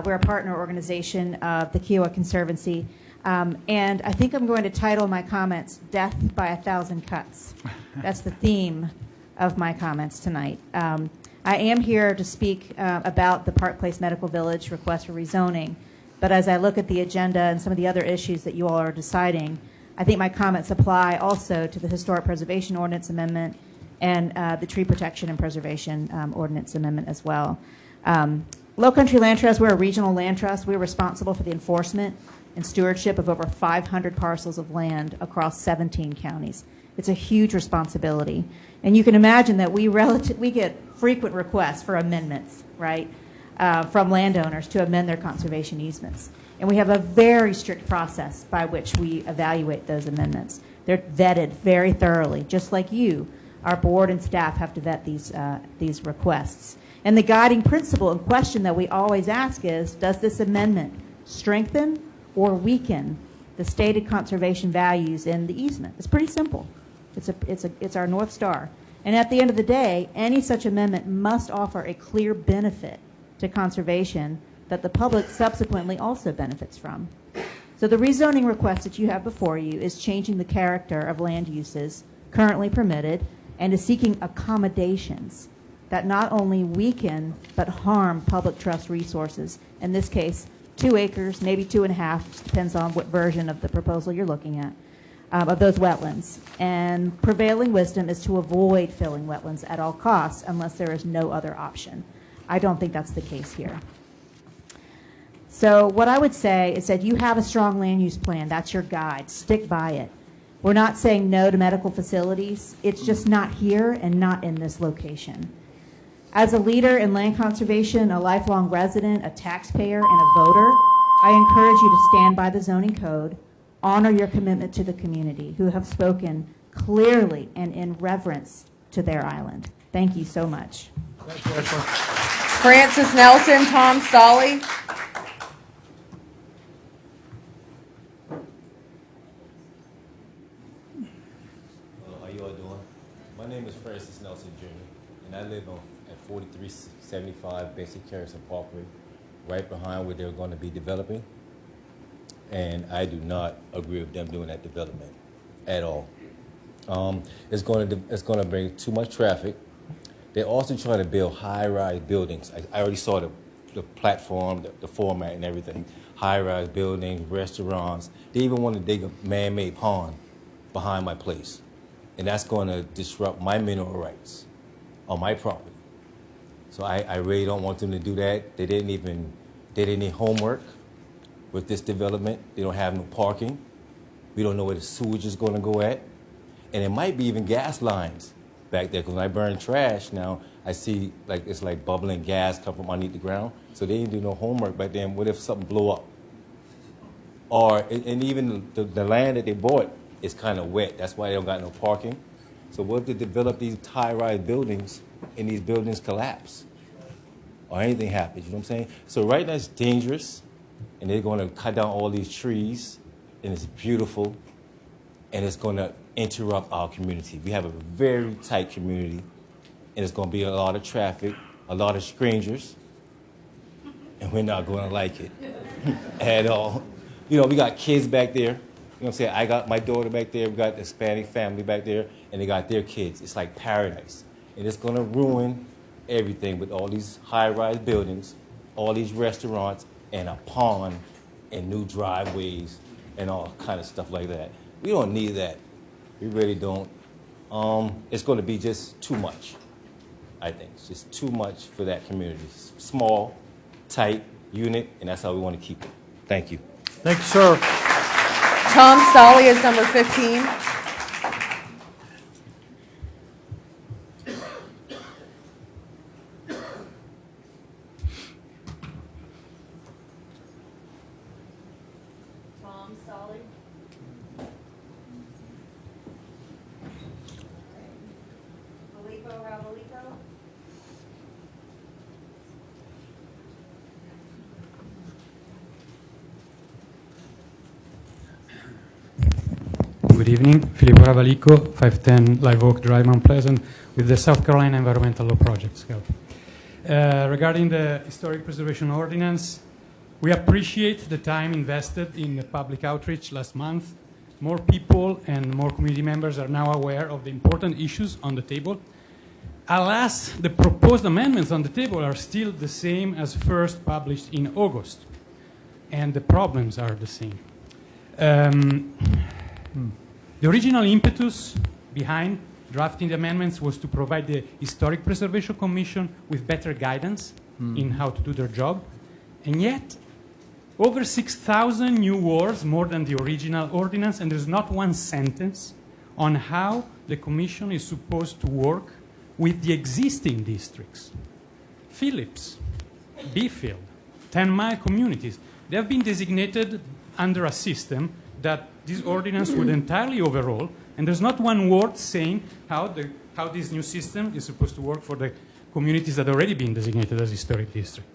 We're a partner organization of the Kiowa Conservancy. And I think I'm going to title my comments Death by a Thousand Cuts. That's the theme of my comments tonight. I am here to speak about the Park Place Medical Village request for rezoning. But as I look at the agenda and some of the other issues that you all are deciding, I think my comments apply also to the Historic Preservation Ordinance Amendment and the Tree Protection and Preservation Ordinance Amendment as well. Low Country Land Trust, we're a regional land trust. We're responsible for the enforcement and stewardship of over 500 parcels of land across 17 counties. It's a huge responsibility. And you can imagine that we get frequent requests for amendments, right, from landowners to amend their conservation easements. And we have a very strict process by which we evaluate those amendments. They're vetted very thoroughly, just like you. Our board and staff have to vet these requests. And the guiding principle and question that we always ask is, does this amendment strengthen or weaken the stated conservation values in the easement? It's pretty simple. It's our North Star. And at the end of the day, any such amendment must offer a clear benefit to conservation that the public subsequently also benefits from. So the rezoning request that you have before you is changing the character of land uses currently permitted and is seeking accommodations that not only weaken but harm public trust resources. In this case, 2 acres, maybe 2.5, depends on what version of the proposal you're looking at, of those wetlands. And prevailing wisdom is to avoid filling wetlands at all costs unless there is no other option. I don't think that's the case here. So what I would say is that you have a strong land use plan. That's your guide. Stick by it. We're not saying no to medical facilities. It's just not here and not in this location. As a leader in land conservation, a lifelong resident, a taxpayer, and a voter, I encourage you to stand by the zoning code, honor your commitment to the community who have spoken clearly and in reverence to their island. Thank you so much. Francis Nelson, Tom Stolly. How you all doing? My name is Francis Nelson Jr. and I live at 4375 Basic Harrison Parkway, right behind where they're going to be developing. And I do not agree with them doing that development at all. It's going to bring too much traffic. They're also trying to build high-rise buildings. I already saw the platform, the format and everything. High-rise buildings, restaurants. They even want to dig a man-made pond behind my place. And that's going to disrupt my mineral rights on my property. So I really don't want them to do that. They didn't need homework with this development. They don't have no parking. We don't know where the sewage is going to go at. And it might be even gas lines back there, because when I burn trash now, I see it's like bubbling gas come from underneath the ground. So they didn't do no homework back then. What if something blow up? And even the land that they bought is kind of wet. That's why they don't got no parking. So what if they develop these high-rise buildings and these buildings collapse? Or anything happens, you know what I'm saying? So right now it's dangerous, and they're going to cut down all these trees, and it's beautiful, and it's going to interrupt our community. We have a very tight community, and it's going to be a lot of traffic, a lot of strangers, and we're not going to like it at all. You know, we got kids back there. You know what I'm saying? I got my daughter back there. We got the Hispanic family back there, and they got their kids. It's like paradise. And it's going to ruin everything with all these high-rise buildings, all these restaurants, and a pond, and new driveways, and all kind of stuff like that. We don't need that. We really don't. It's going to be just too much, I think. It's just too much for that community. Small, tight unit, and that's how we want to keep it. Thank you. Thank you, sir. Tom Stolly is number 15. Good evening. Filippo Ravalico, 510 Live Oak Drive, Mount Pleasant, with the South Carolina Environmental Law Project. Regarding the Historic Preservation Ordinance, we appreciate the time invested in the public outreach last month. More people and more community members are now aware of the important issues on the table. Alas, the proposed amendments on the table are still the same as first published in August, and the problems are the same. The original impetus behind drafting the amendments was to provide the Historic Preservation Commission with better guidance in how to do their job, and yet over 6,000 new words, more than the original ordinance, and there's not one sentence on how the Commission is supposed to work with the existing districts. Phillips, Beefield, 10-mile communities, they have been designated under a system that this ordinance would entirely overhaul, and there's not one word saying how this new system is supposed to work for the communities that have already been designated as historic district.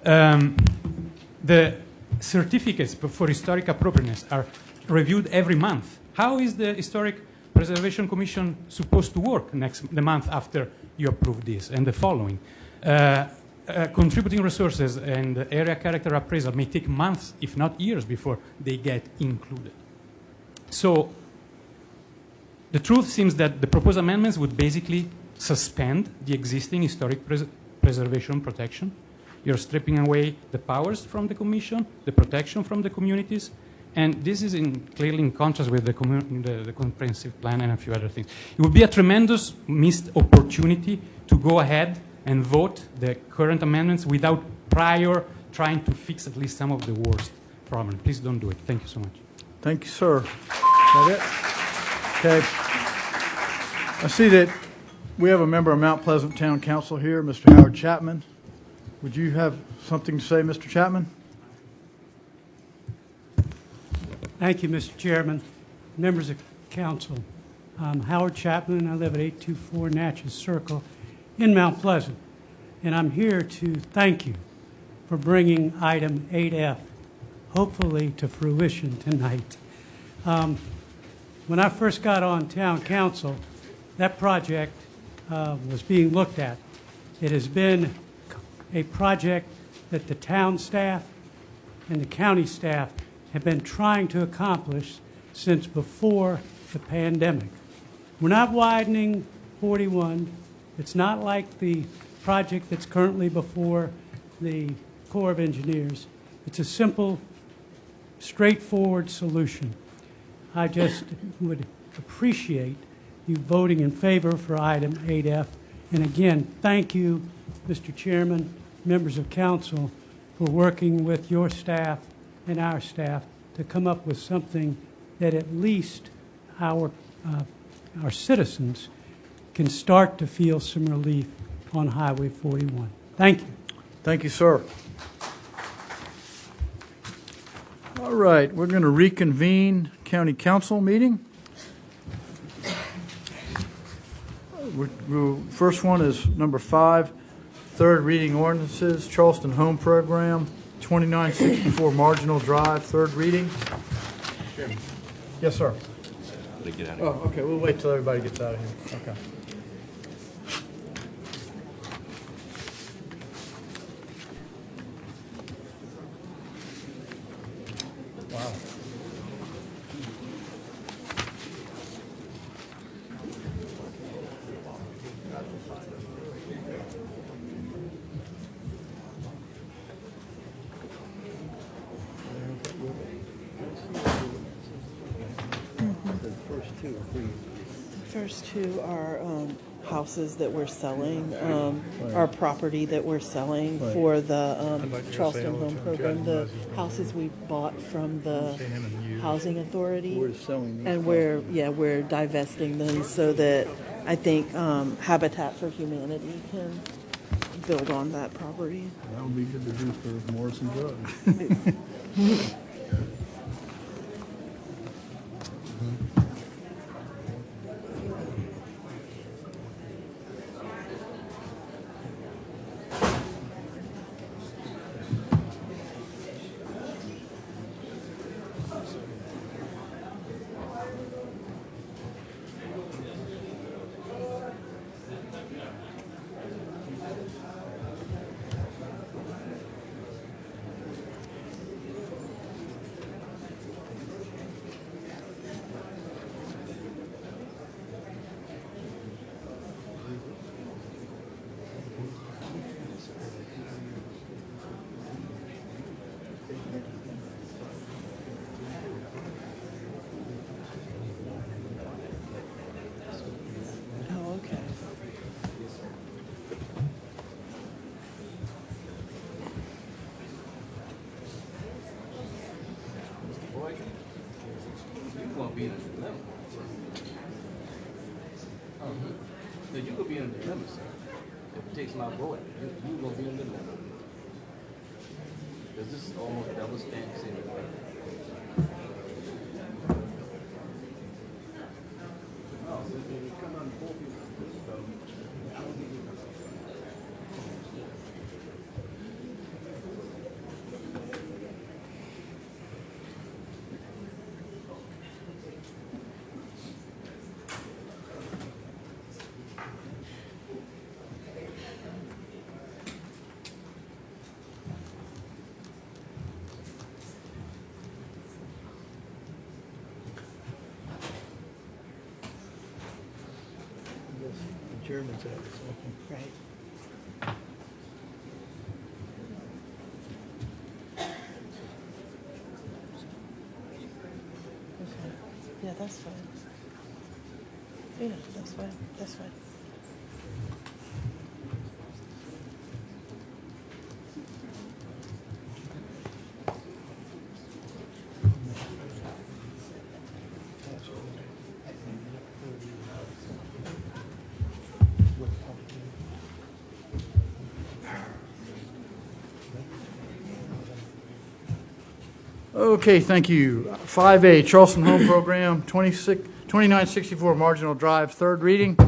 The certificates for historic appropriateness are reviewed every month. How is the Historic Preservation Commission supposed to work the month after you approve this and the following? Contributing resources and area character appraisal may take months, if not years, before they get included. So the truth seems that the proposed amendments would basically suspend the existing historic preservation protection. You're stripping away the powers from the Commission, the protection from the communities, and this is clearly in contrast with the comprehensive plan and a few other things. It would be a tremendous missed opportunity to go ahead and vote the current amendments without prior trying to fix at least some of the worst problems. Please don't do it. Thank you so much. Thank you, sir. Is that it? Okay. I see that we have a member of Mount Pleasant Town Council here, Mr. Howard Chapman. Would you have something to say, Mr. Chapman? Thank you, Mr. Chairman. Members of council, I'm Howard Chapman. I live at 824 Natchez Circle in Mount Pleasant, and I'm here to thank you for bringing item 8F, hopefully to fruition tonight. When I first got on town council, that project was being looked at. It has been a project that the town staff and the county staff have been trying to accomplish since before the pandemic. We're not widening 41. It's not like the project that's currently before the Corps of Engineers. It's a simple, straightforward solution. I just would appreciate you voting in favor for item 8F. And again, thank you, Mr. Chairman, members of council, for working with your staff and our staff to come up with something that at least our citizens can start to feel some relief on Highway 41. Thank you. Thank you, sir. All right, we're going to reconvene county council meeting. First one is number 5, third reading ordinances, Charleston Home Program, 2964 Marginal Drive, third reading. Yes, sir. Oh, okay, we'll wait till everybody gets out of here. Okay. Wow. The first two are houses that we're selling, our property that we're selling for the Charleston Home Program, the houses we bought from the Housing Authority. And we're divesting them so that I think Habitat for Humanity can build on that property. That would be good to do for Morrison Drug. takes my vote, you gonna be eliminated. Because this is almost double standards anyway. The chairman's at it, so. Right. Yeah, that's fine. Yeah, that's fine, that's fine. Okay, thank you. 5A, Charleston Home Program, 2964 Marginal Drive, third reading.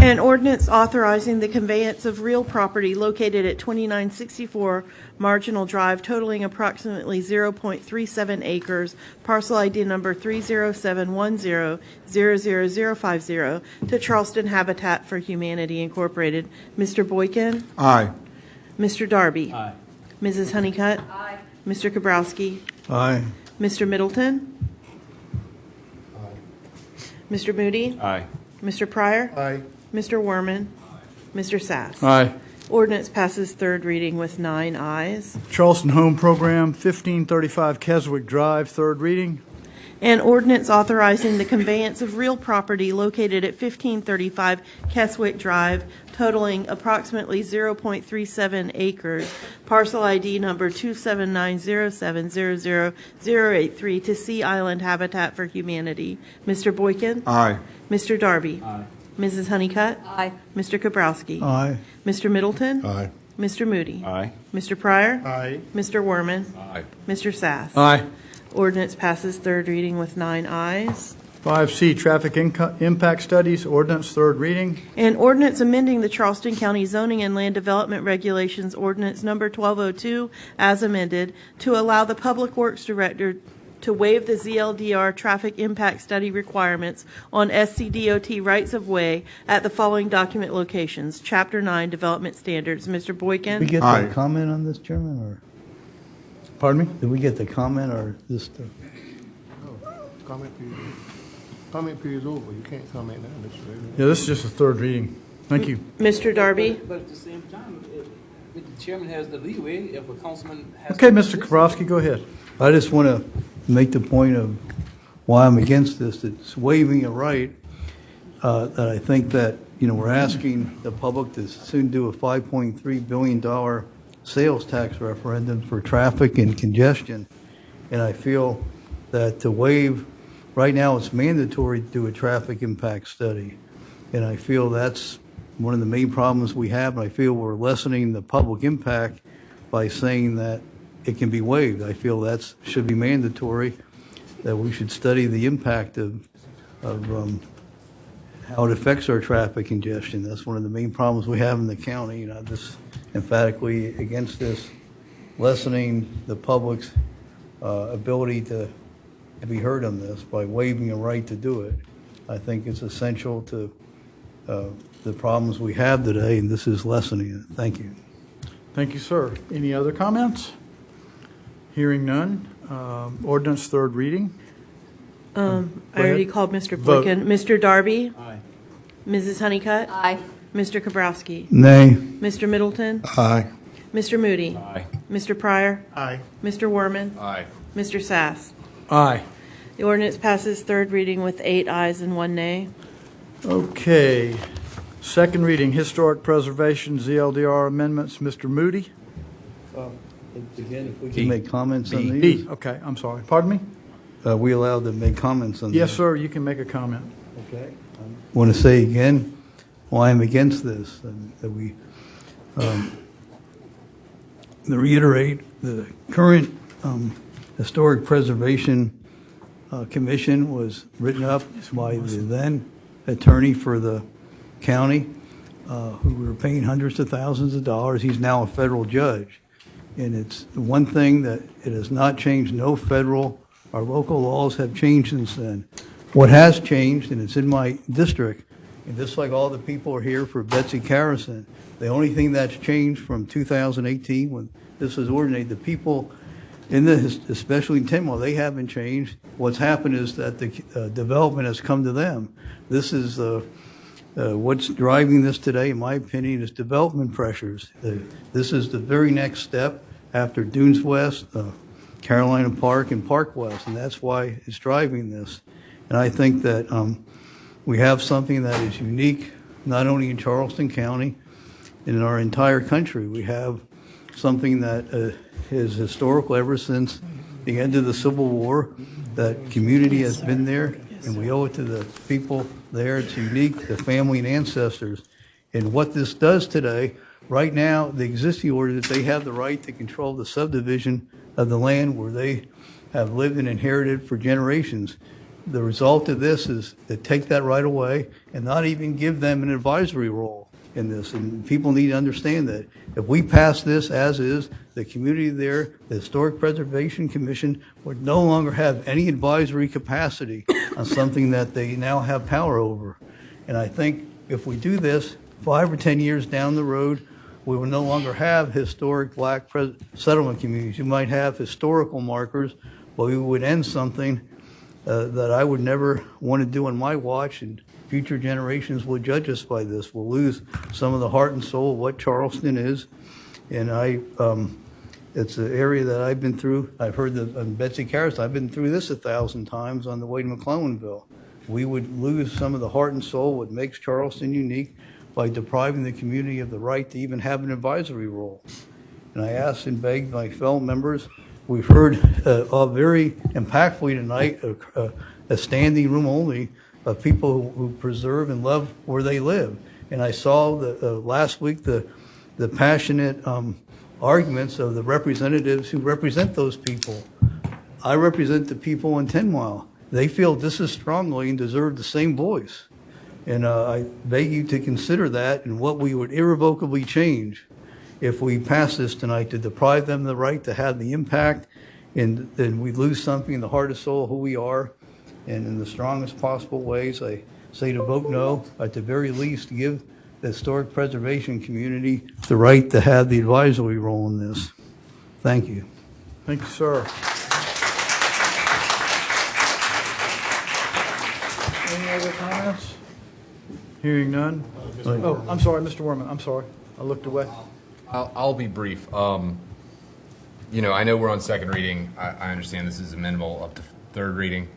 An ordinance authorizing the conveyance of real property located at 2964 Marginal Drive totaling approximately 0.37 acres, parcel ID number 30710000050, to Charleston Habitat for Humanity Incorporated. Mr. Boykin? Aye. Mr. Darby? Aye. Mrs. Honeycutt? Aye. Mr. Kabrowski? Aye. Mr. Middleton? Mr. Moody? Aye. Mr. Pryor? Aye. Mr. Werman? Mr. Sass? Aye. Ordinance passes third reading with 9 ayes. Charleston Home Program, 1535 Keswick Drive, third reading. An ordinance authorizing the conveyance of real property located at 1535 Keswick Drive totaling approximately 0.37 acres, parcel ID number 27907000083, to Sea Island Habitat for Humanity. Mr. Boykin? Aye. Mr. Darby? Aye. Mrs. Honeycutt? Aye. Mr. Kabrowski? Aye. Mr. Middleton? Aye. Mr. Moody? Aye. Mr. Pryor? Aye. Mr. Werman? Aye. Mr. Sass? Aye. Ordinance passes third reading with 9 ayes. 5C, Traffic Impact Studies, ordinance, third reading. An ordinance amending the Charleston County Zoning and Land Development Regulations, ordinance number 1202, as amended, to allow the Public Works Director to waive the ZLDR traffic impact study requirements on SCDOT rights-of-way at the following document locations. Chapter 9, Development Standards. Mr. Boykin? We get Aye. the comment on this, Chairman, or? Pardon me? Did we get the comment or just? Comment period. Comment period is over. You can't comment now, Mr. President. Yeah, this is just a third reading. Thank you. Mr. Darby? But at the same time, the chairman has the leeway if a councilman has. Okay, Mr. Kabrowski, go ahead. I just want to make the point of why I'm against this. It's waiving a right that I think that, we're asking the public to soon do a $5.3 billion sales tax referendum for traffic and congestion. And I feel that to waive, right now it's mandatory to do a traffic impact study. And I feel that's one of the main problems we have. And I feel we're lessening the public impact by saying that it can be waived. I feel that should be mandatory, that we should study the impact of how it affects our traffic congestion. That's one of the main problems we have in the county. I'm just emphatically against this, lessening the public's ability to be heard on this by waiving a right to do it. I think it's essential to the problems we have today, and this is lessening it. Thank you. Thank you, sir. Any other comments? Hearing none. Ordinance, third reading. I already called Mr. Boykin. Mr. Darby? Aye. Mrs. Honeycutt? Aye. Mr. Kabrowski? Nay. Mr. Middleton? Aye. Mr. Moody? Aye. Mr. Pryor? Aye. Mr. Werman? Aye. Mr. Sass? Aye. The ordinance passes third reading with 8 ayes and 1 nay. Okay. Second reading, historic preservation, ZLDR amendments. Mr. Moody? Again, if we Can make comments on B. these? Okay, I'm sorry. Pardon me? We allowed to make comments on these? Yes, sir, you can make a comment. Okay. Want to say again why I'm against this, and that we To reiterate, the current Historic Preservation Commission was written up by the then attorney for the county, who we were paying hundreds of thousands of dollars. He's now a federal judge. And it's the one thing that it has not changed. No federal or local laws have changed since then. What has changed, and it's in my district, and just like all the people are here for Betsy Carrison, the only thing that's changed from 2018 when this was originated, the people in the, especially in Tinwell, they haven't changed. What's happened is that the development has come to them. This is what's driving this today, in my opinion, is development pressures. This is the very next step after Dunes West, Carolina Park, and Park West, and that's why it's driving this. And I think that we have something that is unique, not only in Charleston County, in our entire country. We have something that is historical ever since the end of the Civil War. That community has been there, and we owe it to the people there. It's unique, the family and ancestors. And what this does today, right now, the existing ordinance, they have the right to control the subdivision of the land where they have lived and inherited for generations. The result of this is to take that right away and not even give them an advisory role in this. And people need to understand that if we pass this as is, the community there, the Historic Preservation Commission, would no longer have any advisory capacity on something that they now have power over. And I think if we do this, 5 or 10 years down the road, we will no longer have historic black settlement communities. You might have historical markers, but we would end something that I would never want to do on my watch, and future generations will judge us by this. We'll lose some of the heart and soul of what Charleston is, and it's an area that I've been through. I've heard Betsy Carrison, I've been through this 1,000 times on the way to McClellanville. We would lose some of the heart and soul, what makes Charleston unique, by depriving the community of the right to even have an advisory role. And I asked and begged my fellow members. We've heard very impactfully tonight a standing room only of people who preserve and love where they live. And I saw last week the passionate arguments of the representatives who represent those people. I represent the people in 10 Mile. They feel just as strongly and deserve the same voice. And I beg you to consider that and what we would irrevocably change if we pass this tonight, to deprive them of the right to have the impact, and then we lose something in the heart and soul of who we are. And in the strongest possible ways, I say to vote no, at the very least give the historic preservation community the right to have the advisory role in this. Thank you. Thank you, sir. Any other comments? Hearing none. Oh, I'm sorry, Mr. Worman, I'm sorry. I looked away. I'll be brief. You know, I know we're on second reading. I understand this is amenable up to third reading.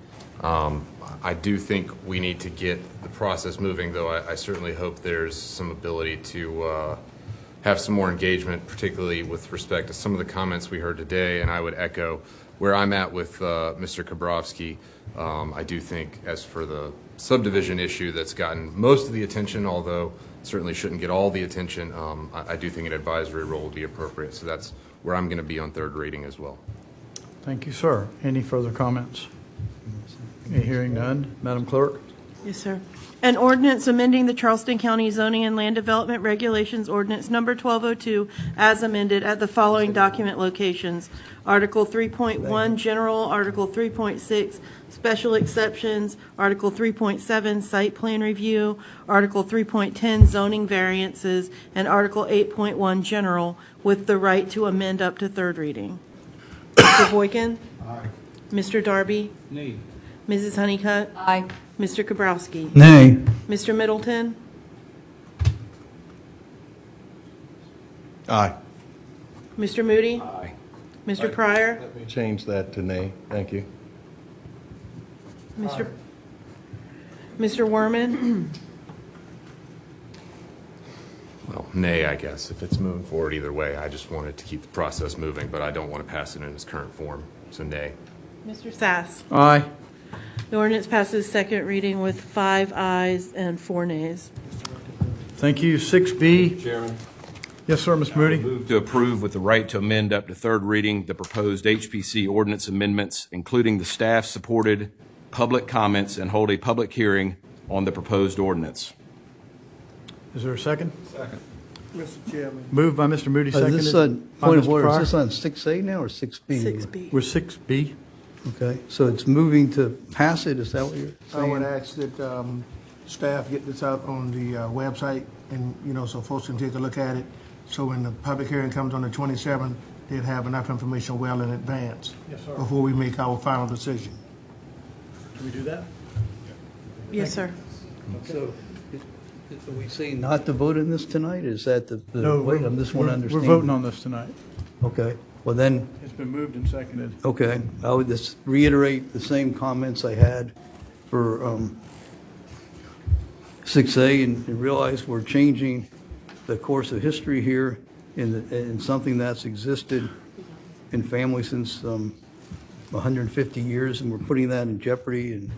I do think we need to get the process moving, though I certainly hope there's some ability to have some more engagement, particularly with respect to some of the comments we heard today. And I would echo where I'm at with Mr. Kabrowski. I do think, as for the subdivision issue that's gotten most of the attention, although certainly shouldn't get all the attention, I do think an advisory role would be appropriate. So that's where I'm going to be on third reading as well. Thank you, sir. Any further comments? Hearing none. Madam Clerk? Yes, sir. An ordinance amending the Charleston County Zoning and Land Development Regulations Ordinance Number 1202 as amended at the following document locations: Article 3.1 General, Article 3.6 Special Exceptions, Article 3.7 Site Plan Review, Article 3.10 Zoning Variances, and Article 8.1 General, with the right to amend up to third reading. Mr. Boykin? Aye. Mr. Darby? Nay. Mrs. Honeycutt? Aye. Mr. Kabrowski? Nay. Mr. Middleton? Aye. Mr. Moody? Aye. Mr. Pryor? Let me change that to nay. Thank you. Mr. Werman? Well, nay, I guess, if it's moving forward either way. I just wanted to keep the process moving, but I don't want to pass it in its current form, so nay. Mr. Sass? Aye. The ordinance passes second reading with 5 ayes and 4 nays. Thank you. 6B. Chairman. Yes, sir, Mr. Moody. Move to approve with the right to amend up to third reading the proposed HPC ordinance amendments, including the staff-supported public comments, and hold a public hearing on the proposed ordinance. Is there a second? Second. Mr. Chairman. Moved by Mr. Moody, seconded This by point of Mr. order, Pryor. is this on 6A now or 6B? 6B. We're 6B. Okay, so it's moving to pass it, is that what you're I would saying? ask that staff get this out on the website and, so folks can take a look at it. So when the public hearing comes on the 27th, they'd have enough information well in advance. Yes, sir. Before we make our final decision. Can we do that? Yes, sir. So, are we saying not to vote on this tonight? Is that the No, wait, I just want to understand. We're voting on this tonight. Okay, well then, It's been moved and seconded. okay, I would just reiterate the same comments I had for 6A and realize we're changing the course of history here in something that's existed in family since 150 years, and we're putting that in jeopardy and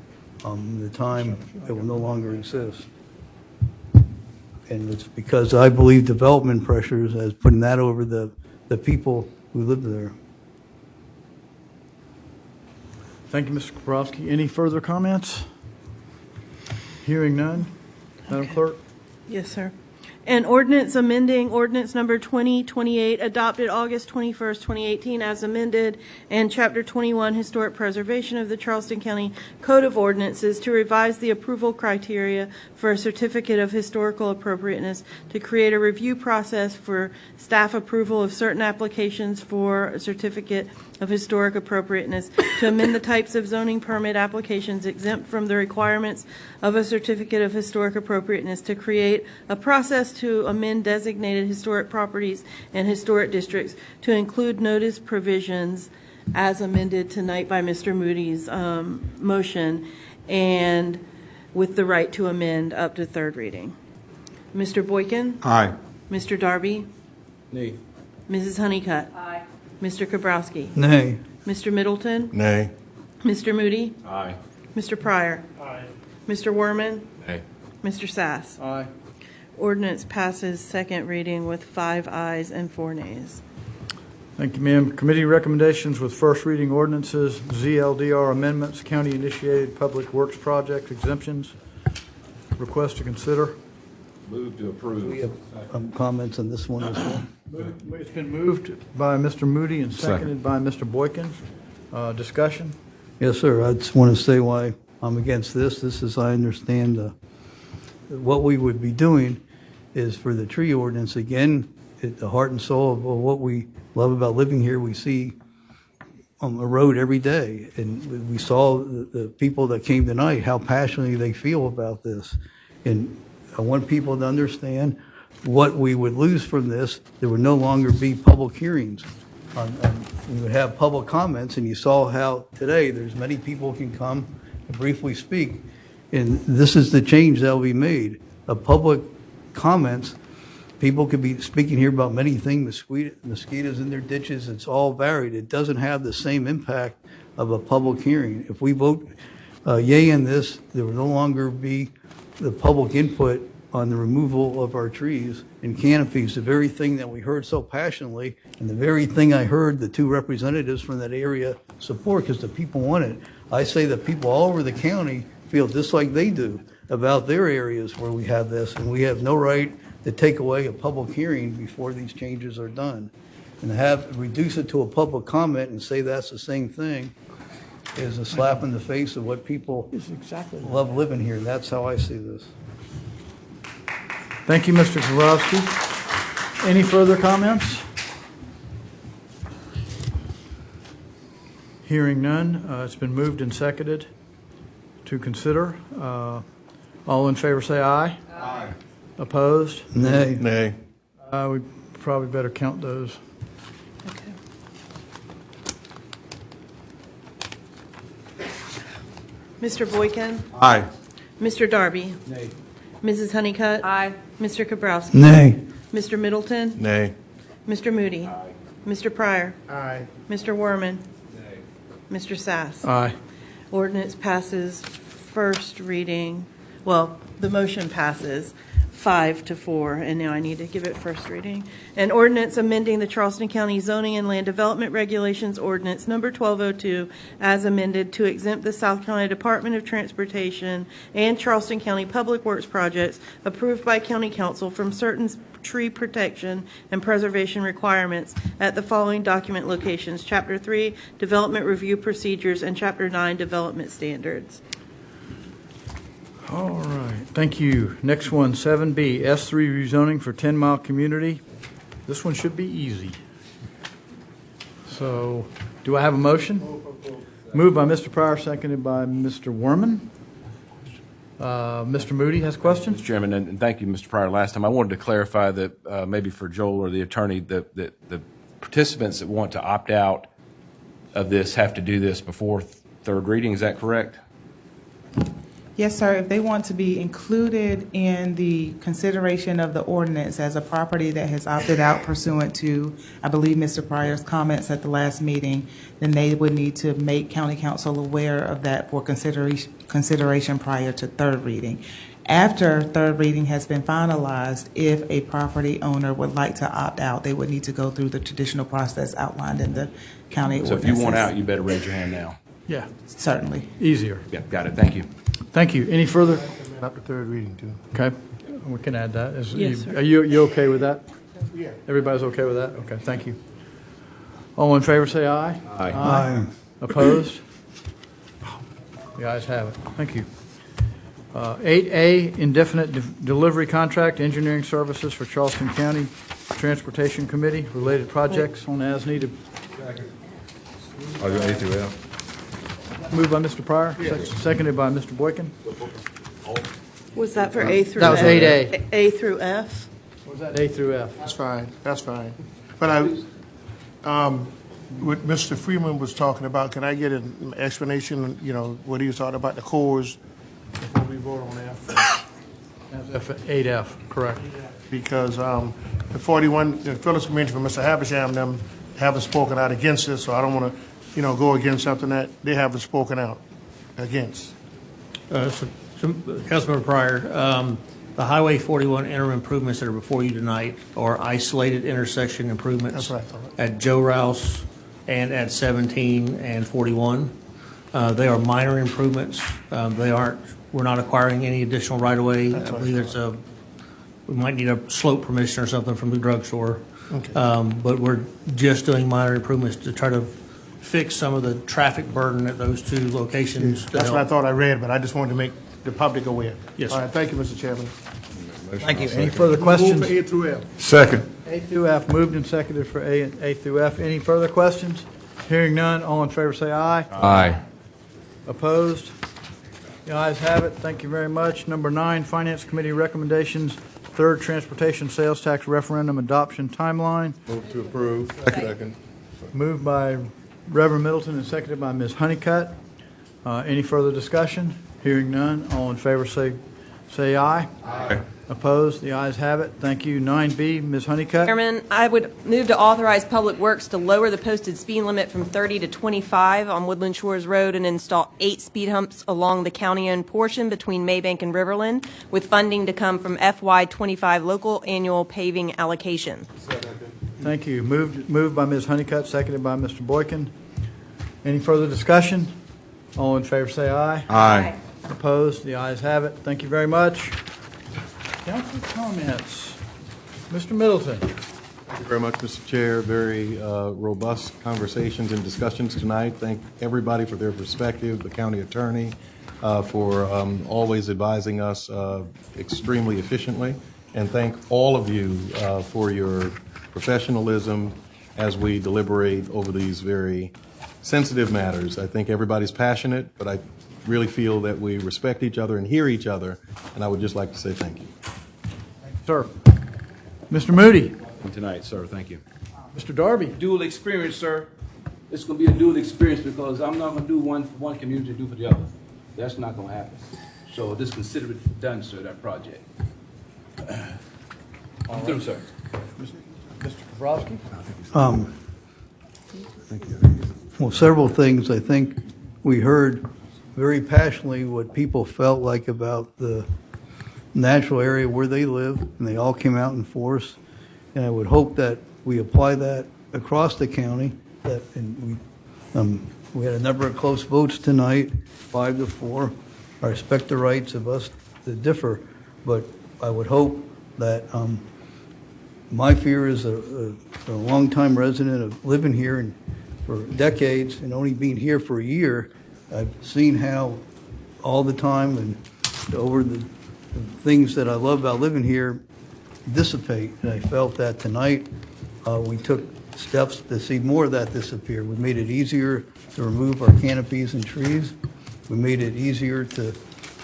the time it will no longer exist. And it's because I believe development pressures as putting that over the people who live there. Thank you, Mr. Kaprowski. Any further comments? Hearing none. Madam Clerk? Yes, sir. An ordinance amending ordinance number 2028 adopted August 21st, 2018 as amended, and Chapter 21 Historic Preservation of the Charleston County Code of Ordinances to revise the approval criteria for a certificate of historical appropriateness, to create a review process for staff approval of certain applications for a certificate of historic appropriateness, to amend the types of zoning permit applications exempt from the requirements of a certificate of historic appropriateness, to create a process to amend designated historic properties and historic districts to include notice provisions as amended tonight by Mr. Moody's motion, and with the right to amend up to third reading. Mr. Boykin? Aye. Mr. Darby? Nay. Mrs. Honeycutt? Aye. Mr. Kabrowski? Nay. Mr. Middleton? Nay. Mr. Moody? Aye. Mr. Pryor? Aye. Mr. Werman? Nay. Mr. Sass? Aye. Ordinance passes second reading with 5 ayes and 4 nays. Thank you, ma'am. Committee recommendations with first reading ordinances, ZLDR amendments, county-initiated public works project exemptions. Request to consider. Move to approve. We have comments on this one as well. It's been moved by Mr. Moody and seconded by Mr. Boykin. Discussion? Yes, sir. I just want to say why I'm against this. This is, I understand, what we would be doing is for the tree ordinance, again, the heart and soul of what we love about living here, we see on the road every day. And we saw the people that came tonight, how passionately they feel about this. And I want people to understand what we would lose from this. There would no longer be public hearings. We would have public comments, and you saw how today there's many people can come and briefly speak. And this is the change that will be made. Of public comments, people could be speaking here about many things, mosquitoes in their ditches, it's all varied. It doesn't have the same impact of a public hearing. If we vote yay in this, there will no longer be the public input on the removal of our trees and canopies, the very thing that we heard so passionately, and the very thing I heard the two representatives from that area support, because the people want it. I say that people all over the county feel just like they do about their areas where we have this, and we have no right to take away a public hearing before these changes are done. And reduce it to a public comment and say that's the same thing is a slap in the face of what people love living here. That's how I see this. Thank you, Mr. Kaprowski. Any further comments? Hearing none, it's been moved and seconded to consider. All in favor say aye. Aye. Opposed? Nay. Nay. We probably better count those. Okay. Mr. Boykin? Aye. Mr. Darby? Nay. Mrs. Honeycutt? Aye. Mr. Kabrowski? Nay. Mr. Middleton? Nay. Mr. Moody? Aye. Mr. Pryor? Aye. Mr. Werman? Nay. Mr. Sass? Aye. Ordinance passes first reading, well, the motion passes 5-4, and now I need to give it first reading. An ordinance amending the Charleston County Zoning and Land Development Regulations Ordinance Number 1202 as amended to exempt the South Carolina Department of Transportation and Charleston County Public Works projects approved by County Council from certain tree protection and preservation requirements at the following document locations: Chapter 3, Development Review Procedures, and Chapter 9, Development Standards. All right, thank you. Next one, 7B, S3 rezoning for 10 Mile Community. This one should be easy. So, do I have a motion? Moved by Mr. Pryor, seconded by Mr. Werman. Mr. Moody has questions? Mr. Chairman, and thank you, Mr. Pryor. Last time, I wanted to clarify that maybe for Joel or the attorney, that the participants that want to opt out of this have to do this before third reading. Is that correct? Yes, sir. If they want to be included in the consideration of the ordinance as a property that has opted out pursuant to, I believe, Mr. Pryor's comments at the last meeting, then they would need to make county council aware of that for consideration prior to third reading. After third reading has been finalized, if a property owner would like to opt out, they would need to go through the traditional process outlined in the county ordinances. So if you want out, you better raise your hand now. Yeah. Certainly. Easier. Yeah, got it. Thank you. Thank you. Any further? Up to third reading, too. Okay, we can add that. Yes, sir. Are you okay with that? Yeah. Everybody's okay with that? Okay, thank you. All in favor, say aye. Aye. Aye. Opposed? The ayes have it. Thank you. 8A, indefinite delivery contract, engineering services for Charleston County Transportation Committee, related projects on as-needed. I'll go A through F. Moved by Mr. Pryor, seconded by Mr. Boykin. Was that for A through That was F? 8A. A through F? Was that A through F? That's fine, that's fine. But what Mr. Freeman was talking about, can I get an explanation, what he was talking about, the cores, before we vote on F? That's 8F, correct. Because the 41, Phyllis mentioned from Mr. Havisham, them haven't spoken out against this, so I don't want to, go against something that they haven't spoken out against. Councilmember Pryor, the Highway 41 interim improvements that are before you tonight are isolated intersection improvements. That's right. At Joe Rouse and at 17 and 41. They are minor improvements. We're not acquiring any additional right-of-way. I believe we might need a slope permission or something from the drugstore. Okay. But we're just doing minor improvements to try to fix some of the traffic burden at those two locations. to That's what I help. thought I read, but I just wanted to make the public aware. Yes, All sir. right, thank you, Mr. Chairman. Thank you. Any further questions? Move for A through F. Second. A through F, moved and seconded for A through F. Any further questions? Hearing none, all in favor say aye. Aye. Opposed? The ayes have it. Thank you very much. Number 9, Finance Committee recommendations, third transportation sales tax referendum adoption timeline. Move to approve. Second. Moved by Reverend Middleton and seconded by Ms. Honeycutt. Any further discussion? Hearing none, all in favor say aye. Aye. Opposed? The ayes have it. Thank you. 9B, Ms. Honeycutt. Chairman, I would move to authorize Public Works to lower the posted speed limit from 30 to 25 on Woodland Shores Road and install 8 speed humps along the county-owned portion between Maybank and Riverland, with funding to come from FY25 local annual paving allocation. Thank you. Moved by Ms. Honeycutt, seconded by Mr. Boykin. Any further discussion? All in favor say aye. Aye. Opposed? The ayes have it. Thank you very much. Council comments. Mr. Middleton. Thank you very much, Mr. Chair. Very robust conversations and discussions tonight. Thank everybody for their perspective, the county attorney for always advising us extremely efficiently, and thank all of you for your professionalism as we deliberate over these very sensitive matters. I think everybody's passionate, but I really feel that we respect each other and hear each other, and I would just like to say thank you. Sir. Mr. Moody. Tonight, sir. Thank you. Mr. Darby. Dual experience, sir. It's going to be a dual experience because I'm not going to do one for one community and do for the other. That's not going to happen. So just consider it done, sir, that project. I'm through, sir. Mr. Kabrowski. Well, several things. I think we heard very passionately what people felt like about the natural area where they live, and they all came out in force. And I would hope that we apply that across the county. We had a number of close votes tonight, 5-4. I respect the rights of us to differ, but I would hope that my fear is a longtime resident of living here and for decades and only being here for a year. I've seen how all the time and over the things that I love about living here dissipate. And I felt that tonight we took steps to see more of that disappear. We made it easier to remove our canopies and trees. We made it easier to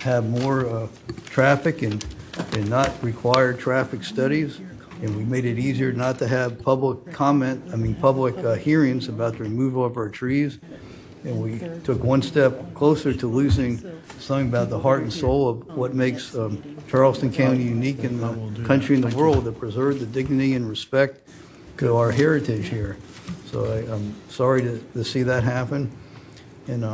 have more traffic and not require traffic studies. And we made it easier not to have public hearings about the removal of our trees. And we took one step closer to losing something about the heart and soul of what makes Charleston County unique in the country and the world, to preserve the dignity and respect to our heritage here. So I'm sorry to see that happen. And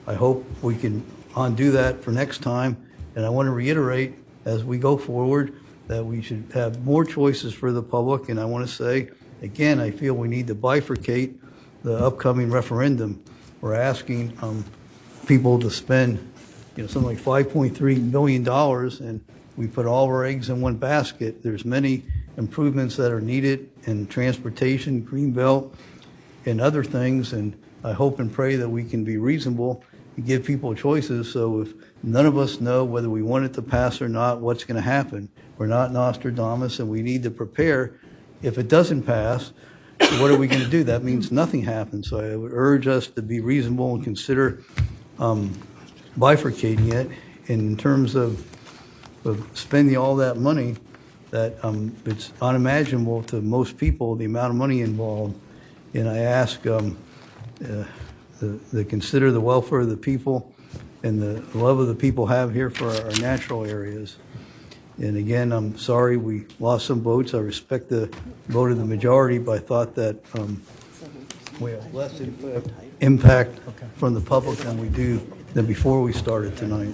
I hope we can undo that for next time. And I want to reiterate, as we go forward, that we should have more choices for the public. And I want to say, again, I feel we need to bifurcate the upcoming referendum. We're asking people to spend, something like $5.3 million, and we put all our eggs in one basket. There's many improvements that are needed in transportation, greenbelt, and other things. And I hope and pray that we can be reasonable and give people choices. So if none of us know whether we want it to pass or not, what's going to happen? We're not Nostradamus, and we need to prepare. If it doesn't pass, what are we going to do? That means nothing happens. So I would urge us to be reasonable and consider bifurcating it in terms of spending all that money. That it's unimaginable to most people, the amount of money involved. And I ask to consider the welfare of the people and the love of the people have here for our natural areas. And again, I'm sorry we lost some votes. I respect the vote of the majority, but I thought that we have less impact from the public than before we started tonight.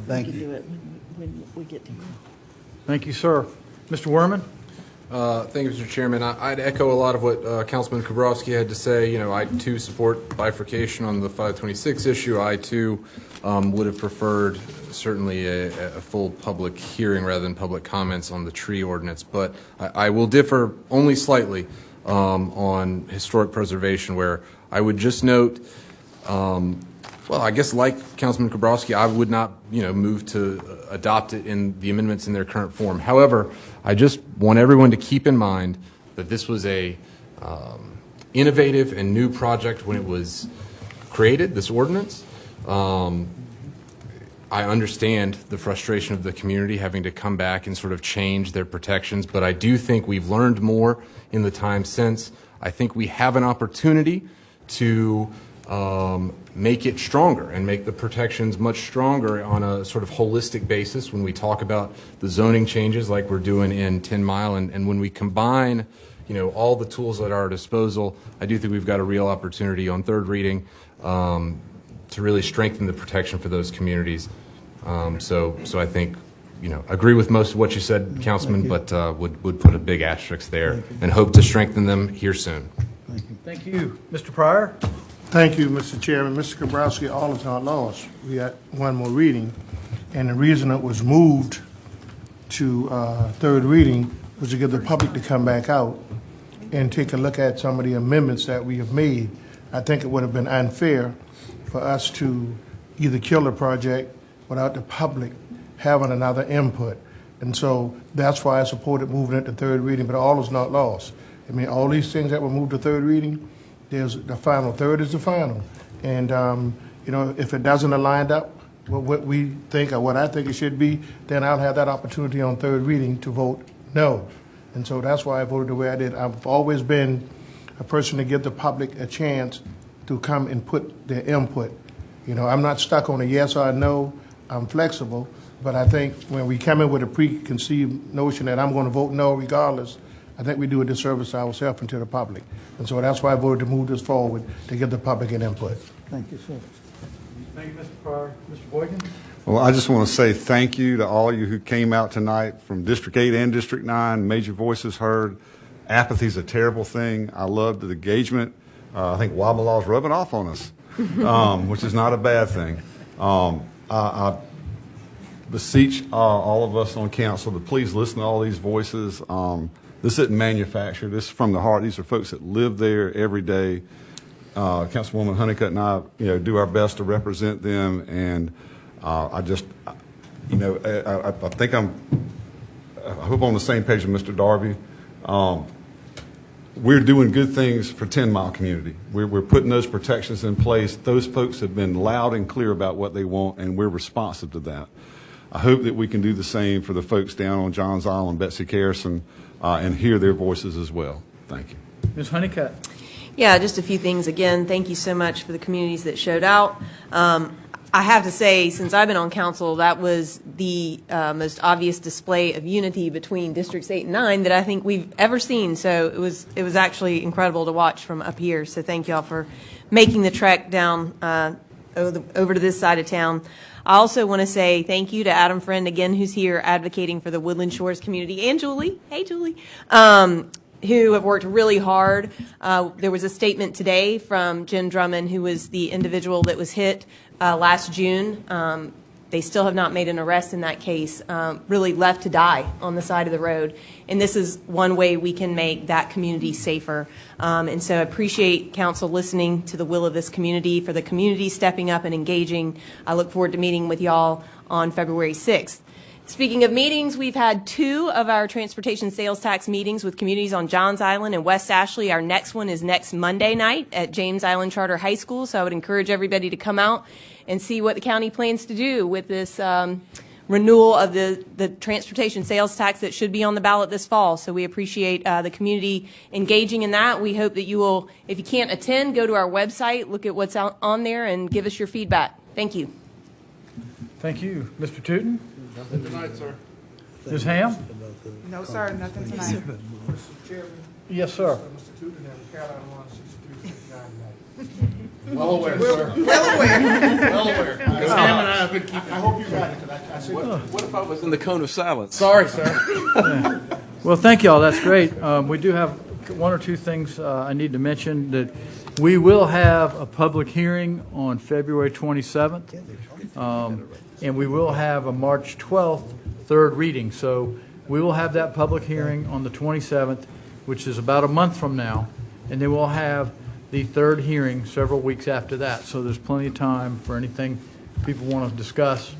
Thank you. Thank you, sir. Mr. Werman? Thank you, Mr. Chairman. I'd echo a lot of what Councilman Kowalski had to say. I too support bifurcation on the 526 issue. I too would have preferred certainly a full public hearing rather than public comments on the tree ordinance. But I will differ only slightly on historic preservation, where I would just note, well, I guess like Councilman Kowalski, I would not, move to adopt it in the amendments in their current form. However, I just want everyone to keep in mind that this was a innovative and new project when it was created, this ordinance. I understand the frustration of the community having to come back and sort of change their protections, but I do think we've learned more in the time since. I think we have an opportunity to make it stronger and make the protections much stronger on a sort of holistic basis when we talk about the zoning changes like we're doing in 10 Mile. And when we combine, all the tools at our disposal, I do think we've got a real opportunity on third reading to really strengthen the protection for those communities. So I think, agree with most of what you said, Councilman, but would put a big asterisk there and hope to strengthen them here soon. Thank you. Mr. Pryor? Thank you, Mr. Chairman. Mr. Kowalski, all is not lost. We got one more reading, and the reason it was moved to third reading was to give the public to come back out and take a look at some of the amendments that we have made. I think it would have been unfair for us to either kill the project without the public having another input. And so that's why I supported moving it to third reading, but all is not lost. I mean, all these things that were moved to third reading, there's the final. Third is the final. And, if it doesn't align up with what we think or what I think it should be, then I'll have that opportunity on third reading to vote no. And so that's why I voted the way I did. I've always been a person to give the public a chance to come and put their input. I'm not stuck on a yes or a no. I'm flexible. But I think when we come in with a preconceived notion that I'm going to vote no regardless, I think we do a disservice to ourselves and to the public. And so that's why I voted to move this forward, to give the public an input. Thank you, sir. Thank you, Mr. Pryor. Mr. Boykin? Well, I just want to say thank you to all of you who came out tonight from District 8 and District 9. Made your voices heard. Apathy is a terrible thing. I love the engagement. I think Wabalaw's rubbing off on us, which is not a bad thing. I beseech all of us on council to please listen to all these voices. This isn't manufactured. This is from the heart. These are folks that live there every day. Councilwoman Honeycutt and I, do our best to represent them, and I just, I think I hope I'm on the same page with Mr. Darby. We're doing good things for 10 Mile community. We're putting those protections in place. Those folks have been loud and clear about what they want, and we're responsive to that. I hope that we can do the same for the folks down on Johns Island, Betsy Carrison, and hear their voices as well. Thank you. Ms. Honeycutt. Yeah, just a few things. Again, thank you so much for the communities that showed out. I have to say, since I've been on council, that was the most obvious display of unity between Districts 8 and 9 that I think we've ever seen. So it was actually incredible to watch from up here. So thank you all for making the trek down over to this side of town. I also want to say thank you to Adam Friend, again, who's here advocating for the Woodland Shores community, and Julie. Hey, Julie. Who have worked really hard. There was a statement today from Jen Drummond, who was the individual that was hit last June. They still have not made an arrest in that case, really left to die on the side of the road. And this is one way we can make that community safer. And so I appreciate council listening to the will of this community, for the community stepping up and engaging. I look forward to meeting with y'all on February 6th. Speaking of meetings, we've had 2 of our transportation sales tax meetings with communities on Johns Island and West Ashley. Our next one is next Monday night at James Island Charter High School. So I would encourage everybody to come out and see what the county plans to do with this renewal of the transportation sales tax that should be on the ballot this fall. So we appreciate the community engaging in that. We hope that you will, if you can't attend, go to our website, look at what's out on there, and give us your feedback. Thank you. Thank you. Mr. Tootin? Nothing tonight, sir. Ms. Ham? No, sir, nothing tonight. Mr. Chairman. Yes, sir. Mr. Tootin has Carolina 16369. Well aware, sir. Well aware. Well aware. Ms. Ham and I have been keeping. I hope you got it, because I said. What if I was in the cone of silence? Sorry, sir. Well, thank you all. That's great. We do have 1 or 2 things I need to mention. That we will have a public hearing on February 27th. And we will have a March 12th third reading. So we will have that public hearing on the 27th, which is about a month from now. And then we'll have the third hearing several weeks after that. So there's plenty of time for anything people want to discuss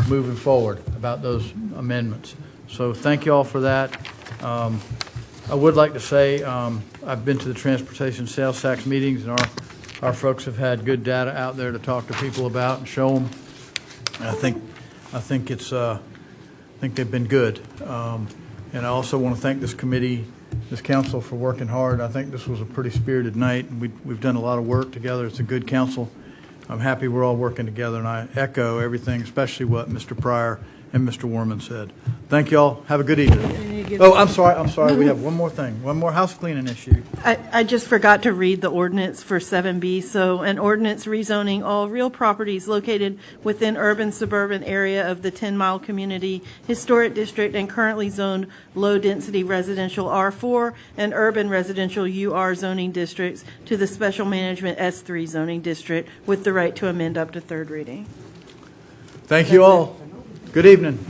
moving forward about those amendments. So thank you all for that. I would like to say I've been to the transportation sales tax meetings, and our folks have had good data out there to talk to people about and show them. And I think they've been good. And I also want to thank this committee, this council, for working hard. I think this was a pretty spirited night, and we've done a lot of work together. It's a good council. I'm happy we're all working together, and I echo everything, especially what Mr. Pryor and Mr. Warman said. Thank you all. Have a good evening. Oh, I'm sorry. We have one more thing, one more house cleaning issue. I just forgot to read the ordinance for 7B. So an ordinance rezoning all real properties located within urban suburban area of the 10 Mile Community Historic District and currently zoned low-density residential R4 and urban residential UR zoning districts to the special management S3 zoning district with the right to amend up to third reading. Thank you all. Good evening.